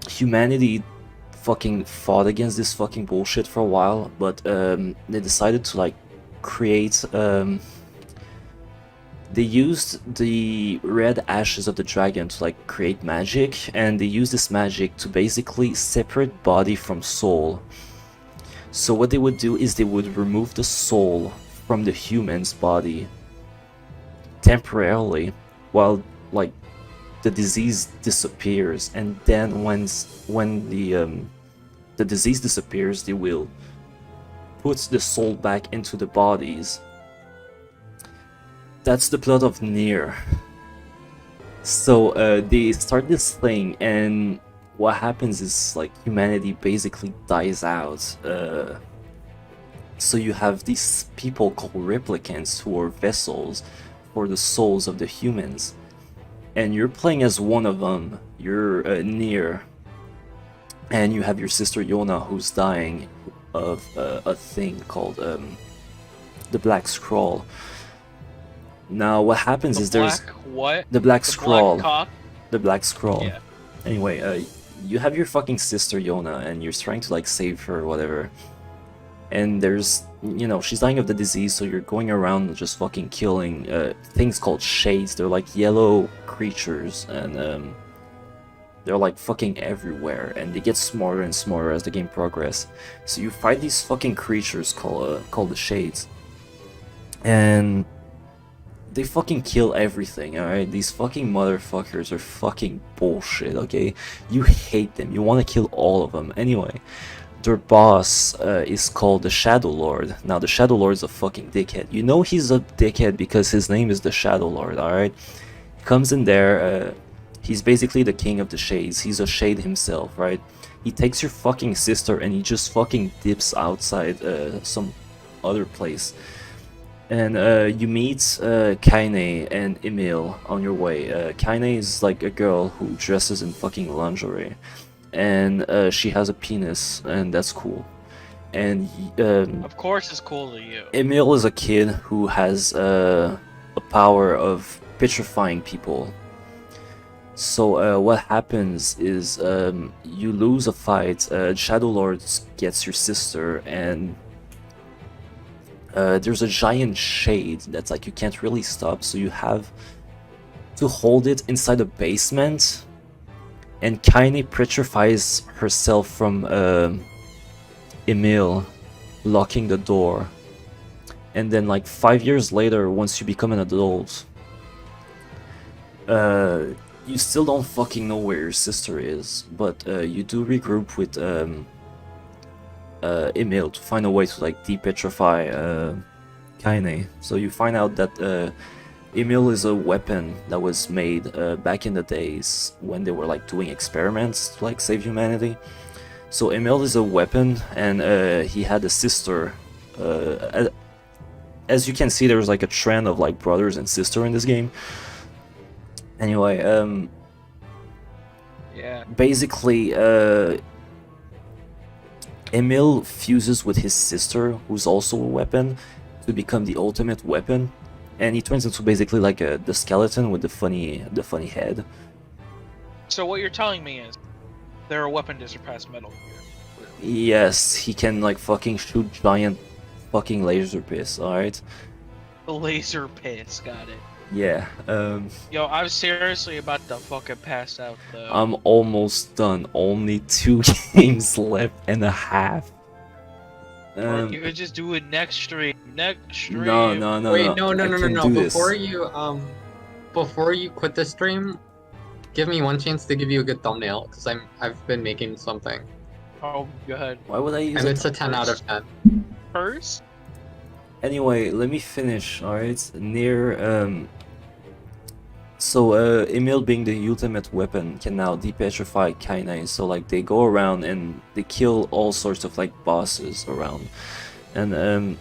humanity fucking fought against this fucking bullshit for a while, but they decided to like create they used the red ashes of the dragon to like create magic, and they used this magic to basically separate body from soul. So what they would do is they would remove the soul from the human's body temporarily while like the disease disappears, and then when the disease disappears, they will put the soul back into the bodies. That's the plot of NieR. So they start this thing, and what happens is like humanity basically dies out. So you have these people called replicants who are vessels for the souls of the humans, and you're playing as one of them. You're NieR, and you have your sister Yona who's dying of a thing called the Black Scroll. Now what happens is there's the Black Scroll. The Black Scroll. Yeah. Anyway, you have your fucking sister Yona, and you're trying to like save her or whatever. And there's, you know, she's dying of the disease, so you're going around just fucking killing things called shades. They're like yellow creatures, and they're like fucking everywhere, and they get smarter and smarter as the game progresses. So you fight these fucking creatures called the shades, and they fucking kill everything, alright? These fucking motherfuckers are fucking bullshit, okay? You hate them, you want to kill all of them. Anyway, their boss is called the Shadow Lord. Now the Shadow Lord is a fucking dickhead. You know he's a dickhead because his name is the Shadow Lord, alright? He comes in there, he's basically the king of the shades. He's a shade himself, right? He takes your fucking sister and he just fucking dips outside some other place. And you meet Kaine and Emil on your way. Kaine is like a girl who dresses in fucking lingerie, and she has a penis, and that's cool. And Of course it's cool to you. Emil is a kid who has a power of petrifying people. So what happens is you lose a fight, Shadow Lord gets your sister, and there's a giant shade that's like you can't really stop, so you have to hold it inside a basement, and Kaine petrifies herself from Emil locking the door. And then like 5 years later, once you become an adult, you still don't fucking know where your sister is, but you do regroup with Emil to find a way to like depetrify Kaine. So you find out that Emil is a weapon that was made back in the days when they were like doing experiments to like save humanity. So Emil is a weapon, and he had a sister. As you can see, there's like a trend of like brothers and sister in this game. Anyway, Yeah. basically Emil fuses with his sister, who's also a weapon, to become the ultimate weapon, and he turns into basically like the skeleton with the funny head. So what you're telling me is they're a weapon to surpass Metal Gear. Yes, he can like fucking shoot giant fucking laser piss, alright? The laser piss, got it. Yeah, Yo, I'm seriously about to fucking pass out though. I'm almost done. Only 2 games left and a half. Or you could just do it next stream. Next stream. No. Wait, no. I can do this. Before you quit the stream, give me one chance to give you a good thumbnail, because I've been making something. Oh, go ahead. Why would I use And it? it's a 10 out of 10. First? Anyway, let me finish, alright? NieR, so, Emil being the ultimate weapon can now depetrify Kaine, so like they go around and they kill all sorts of like bosses around. And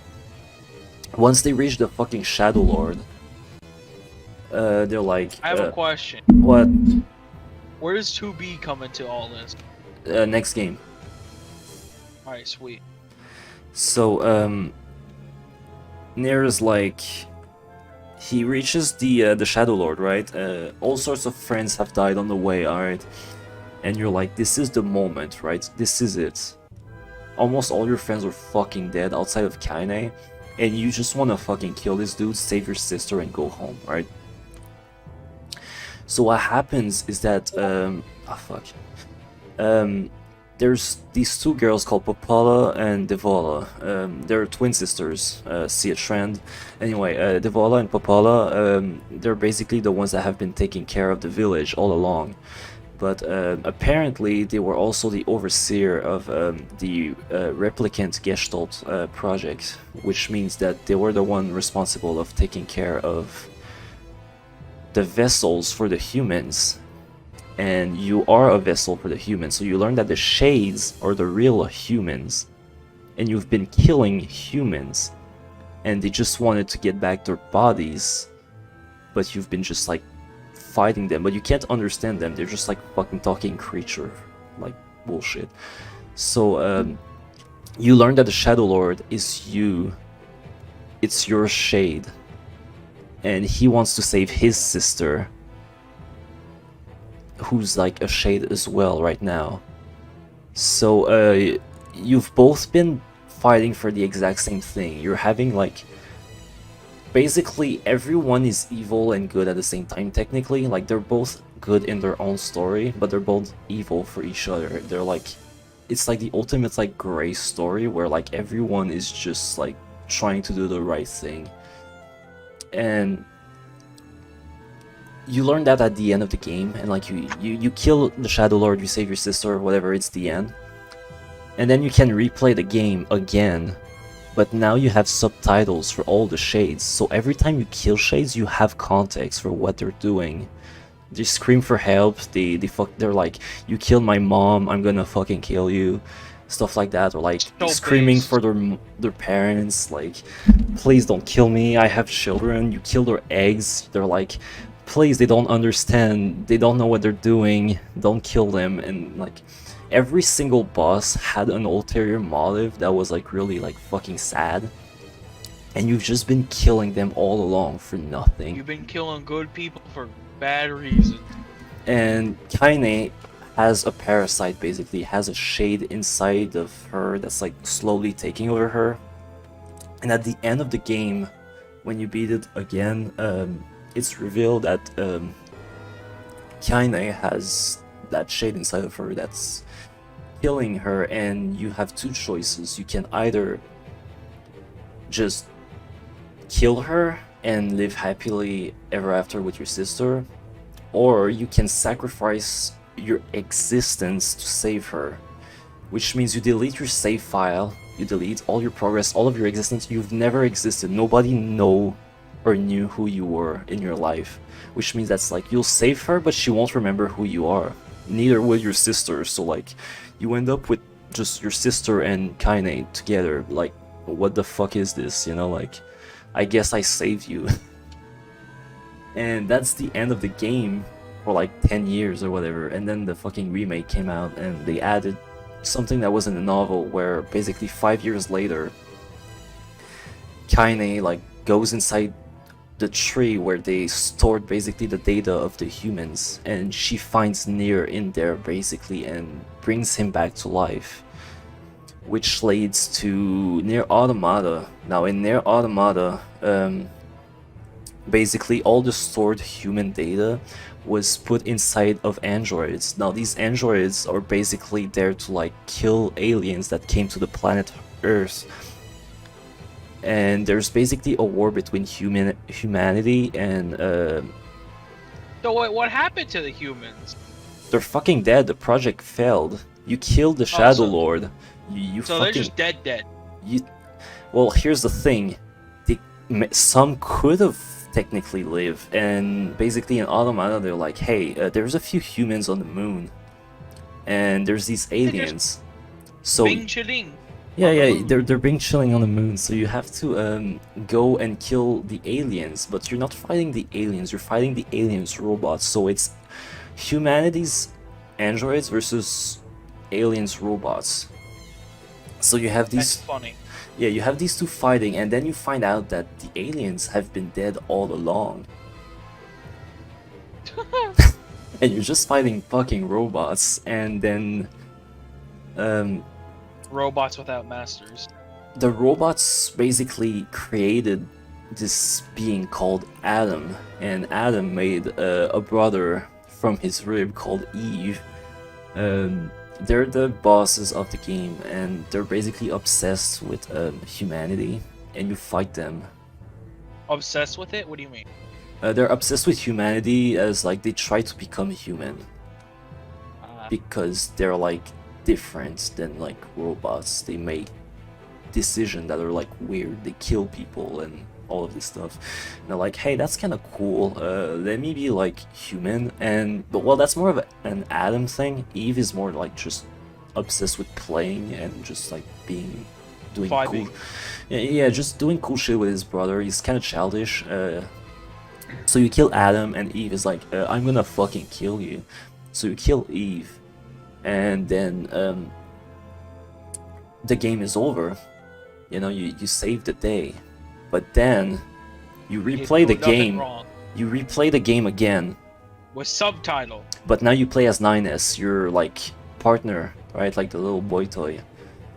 once they reach the fucking Shadow Lord, they're like, I have a question. what? Where does 2B come into all this? Next game. Alright, sweet. So, NieR is like, he reaches the Shadow Lord, right? All sorts of friends have died on the way, alright? And you're like, this is the moment, right? This is it. Almost all your friends are fucking dead outside of Kaine, and you just want to fucking kill this dude, save your sister, and go home, right? So what happens is that, there's these two girls called Popala and Devola. They're twin sisters, see a trend. Anyway, Devola and Popala, they're basically the ones that have been taking care of the village all along. But apparently they were also the overseer of the Replicant Gestalt project, which means that they were the one responsible of taking care of the vessels for the humans. And you are a vessel for the humans, so you learn that the shades are the real humans, and you've been killing humans, and they just wanted to get back their bodies, but you've been just like fighting them, but you can't understand them. They're just like fucking talking creature, like bullshit. So you learn that the Shadow Lord is you. It's your shade, and he wants to save his sister, who's like a shade as well right now. So you've both been fighting for the exact same thing. You're having like, basically everyone is evil and good at the same time technically. Like they're both good in their own story, but they're both evil for each other. They're like, it's like the ultimate like gray story where like everyone is just like trying to do the right thing. And you learn that at the end of the game, and like you kill the Shadow Lord, you save your sister or whatever, it's the end. And then you can replay the game again, but now you have subtitles for all the shades, so every time you kill shades you have context for what they're doing. They scream for help, they're like, you killed my mom, I'm gonna fucking kill you, stuff like that, or like So screaming based. for their parents, like, please don't kill me, I have children. You kill their eggs, they're like, please, they don't understand, they don't know what they're doing, don't kill them. And like every single boss had an ulterior motive that was like really like fucking sad, and you've just been killing them all along for nothing. You've been killing good people for bad reasons. And Kaine has a parasite, basically has a shade inside of her that's like slowly taking over her. And at the end of the game, when you beat it again, it's revealed that Kaine has that shade inside of her that's killing her, and you have two choices. You can either just kill her and live happily ever after with your sister, or you can sacrifice your existence to save her, which means you delete your save file, you delete all your progress, all of your existence. You've never existed. Nobody know or knew who you were in your life, which means that's like, you'll save her, but she won't remember who you are. Neither will your sister. So like, you end up with just your sister and Kaine together. Like, what the fuck is this? You know, like, I guess I saved you. And that's the end of the game for like 10 years or whatever. And then the fucking remake came out, and they added something that was in the novel, where basically 5 years later, Kaine like goes inside the tree where they stored basically the data of the humans, and she finds NieR in there basically and brings him back to life, which leads to NieR Automata. Now in NieR Automata, basically all the stored human data was put inside of androids. Now these androids are basically there to like kill aliens that came to the planet Earth. And there's basically a war between humanity and The So what happened to the humans? They're fucking dead. The project failed. You killed the Shadow Lord. You So fucking... they're just dead. Well, here's the thing. Some could have technically lived, and basically in Automata they're like, hey, there's a few humans on the moon, and there's these aliens. So Bing chilling. yeah, they're being chilling on the moon. So you have to go and kill the aliens, but you're not fighting the aliens. You're fighting the aliens robots. So it's humanity's androids versus aliens robots. So you have these. That's funny. Yeah, you have these two fighting, and then you find out that the aliens have been dead all along. And you're just fighting fucking robots, and then Robots without masters. the robots basically created this being called Adam, and Adam made a brother from his rib called Eve. They're the bosses of the game, and they're basically obsessed with humanity, and you fight them. Obsessed with it? What do you mean? They're obsessed with humanity as like they try to become human because they're like different than like robots. They make decisions that are like weird. They kill people and all of this stuff. And they're like, hey, that's kind of cool. Let me be like human. But well, that's more of an Adam thing. Eve is more like just obsessed with playing and just like doing Vibing. cool. Yeah, just doing cool shit with his brother. He's kind of childish. So you kill Adam, and Eve is like, I'm gonna fucking kill you. So you kill Eve, and then the game is over. You know, you save the day. But then you replay the game. Wrong. You replay the game again. With subtitle. But now you play as NieR, your like partner, right? Like the little boy toy.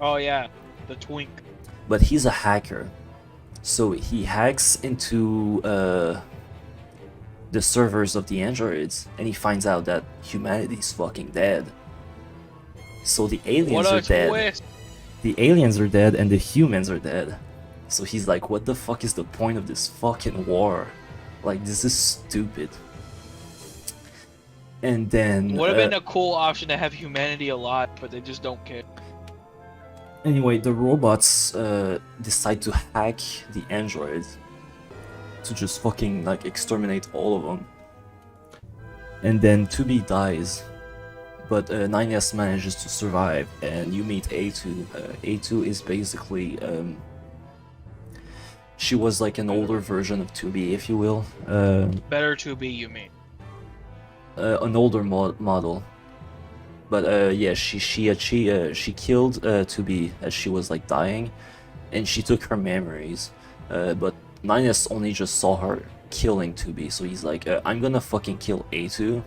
Oh yeah, the twink. But he's a hacker. So he hacks into the servers of the androids, and he finds out that humanity's fucking dead. So the aliens What a are dead. twist. The aliens are dead and the humans are dead. So he's like, what the fuck is the point of this fucking war? Like, this is stupid. And then... Would have been a cool option to have humanity alive, but they just don't care. Anyway, the robots decide to hack the androids to just fucking like exterminate all of them. And then 2B dies. But NieR manages to survive, and you meet A2. A2 is basically... she was like an older version of 2B, if you will. Better to be, you mean? An older model. But yeah, she killed 2B as she was like dying, and she took her memories. But NieR only just saw her killing 2B, so he's like, I'm gonna fucking kill A2.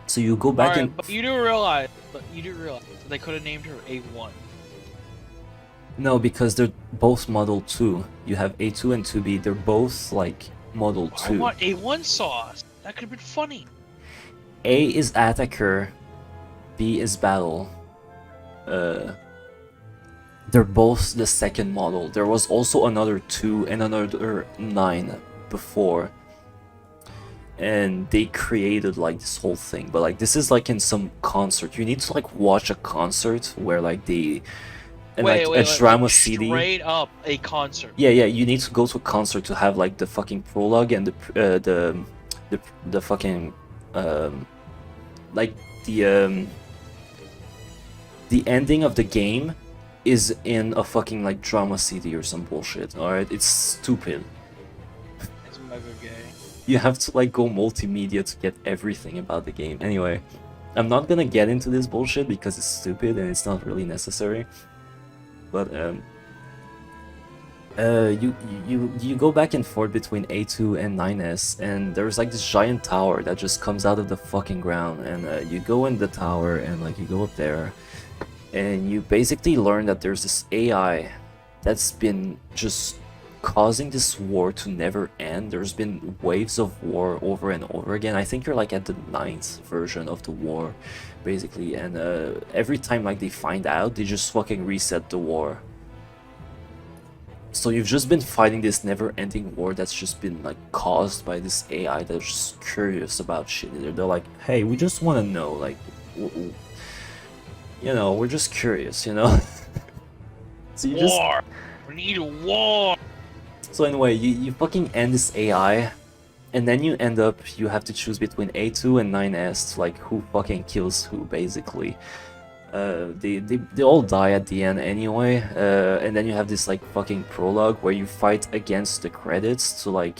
So you go back and... But you do realize that they could have named her A1. No, because they're both Model 2. You have A2 and 2B, they're both like Model 2. I want A1 sauce. That could have been funny. A is Attacker, B is Battle. They're both the second model. There was also another 2 and another 9 before. And they created like this whole thing. But like this is like in some concert. You need to like watch a concert where like they... And wait, like a drama CD. Straight up a concert. Yeah, you need to go to a concert to have like the fucking prologue and the fucking like the ending of the game is in a fucking like drama CD or some bullshit. All right, it's stupid. It's mega gay. You have to like go multimedia to get everything about the game. Anyway, I'm not gonna get into this bullshit because it's stupid and it's not really necessary. But you go back and forth between A2 and NieR, and there's like this giant tower that just comes out of the fucking ground, and you go in the tower and like you go up there, and you basically learn that there's this AI that's been just causing this war to never end. There's been waves of war over and over again. I think you're like at the 9th version of the war, basically, and every time like they find out, they just fucking reset the war. So you've just been fighting this never-ending war that's just been like caused by this AI that's just curious about shit. They're like, hey, we just want to know, like, you know, we're just curious, you know. So you just. War. We need a war. So anyway, you fucking end this AI, and then you end up you have to choose between A2 and 9S to like who fucking kills who basically. They all die at the end anyway, and then you have this like fucking prologue where you fight against the credits to like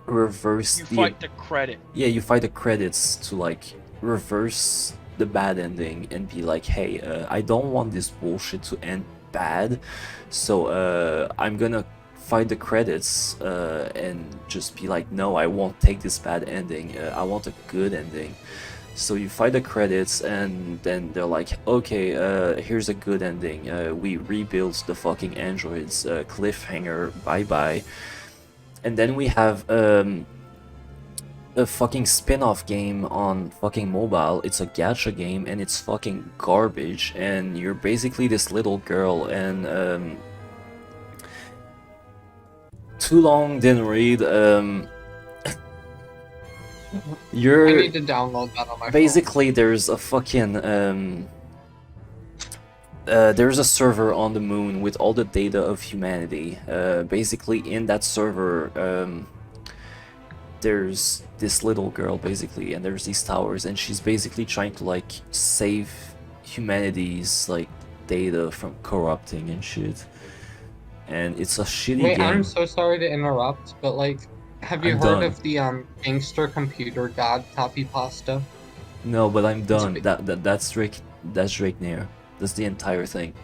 reverse You fight the credit. Yeah, you fight the credits to like reverse the bad ending and be like, hey, I don't want this bullshit to end bad, so I'm gonna fight the credits and just be like, no, I won't take this bad ending, I want a good ending. So you fight the credits and then they're like, okay, here's a good ending, we rebuilt the fucking androids, cliffhanger, bye bye. And then we have a fucking spin-off game on fucking mobile. It's a gacha game and it's fucking garbage, and you're basically this little girl, and too long didn't read, you're I need to download that on my basically there's a fucking there's a server on the moon with all the data of humanity. Basically in that server there's this little girl basically, and there's these towers, and she's basically trying to like save humanity's like data from corrupting and shit. And it's a shitty Wait, game. I'm so sorry to interrupt, but like, have you I'm heard done. of the gangster computer god Copy Pasta? No, but I'm done. big- That's DrakeNieR. That's the entire thing.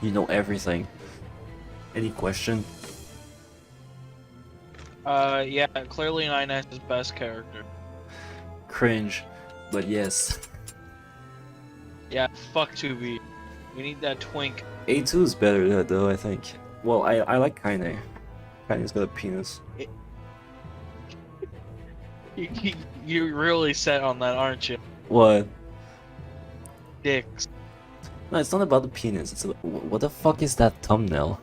You know everything. Any question? Yeah, clearly 9S is best character. Cringe, but yes. Yeah, fuck 2B. We need that twink. A2 is better though, I think. Well, I like Kaine. Kaine's got a penis. You're really set on that, aren't you? What? Dicks. No, it's not about the penis. It's about, what the fuck is that thumbnail?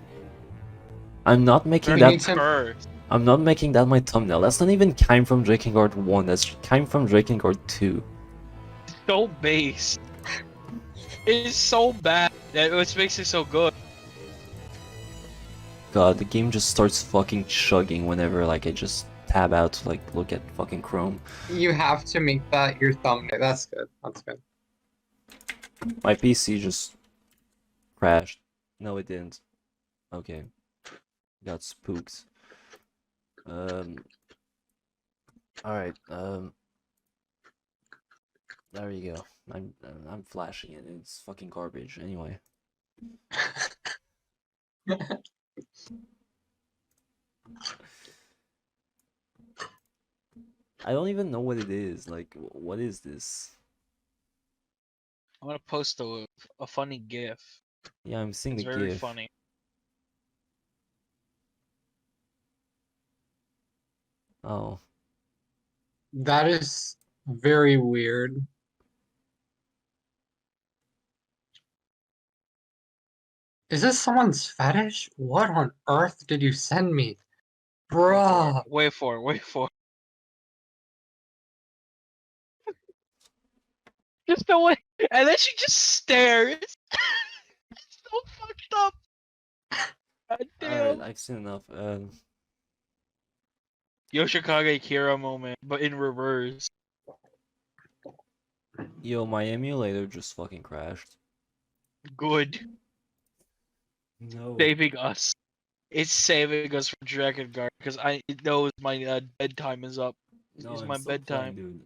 I'm not making There that. needs to- First. I'm not making that my thumbnail. That's not even came from Drakengard 1. That's came from Drakengard 2. So base. It's so bad. That what makes it so good. God, the game just starts fucking chugging whenever like I just tab out to like look at fucking Chrome. You have to make that your thumbnail. That's good. That's good. My PC just crashed. No, it didn't. Okay. Got spooked. Alright, there you go. I'm flashing it. It's fucking garbage. Anyway. I don't even know what it is. Like, what is this? I'm gonna post a funny GIF. Yeah, I'm seeing It's the very GIF. funny. Oh, That is very weird. Is this someone's fetish? What on earth did you send me? Bruh. Wait for it. Wait for it. Just the way, and then she just stares. It's so fucked up. God damn. alright, I've seen enough. Yoshikage Kira moment, but in reverse. Yo, my emulator just fucking crashed. Good. No. Saving us. It's saving us from Drakengard because it knows my bedtime is up. No, It's I'm my still playing, bedtime. dude.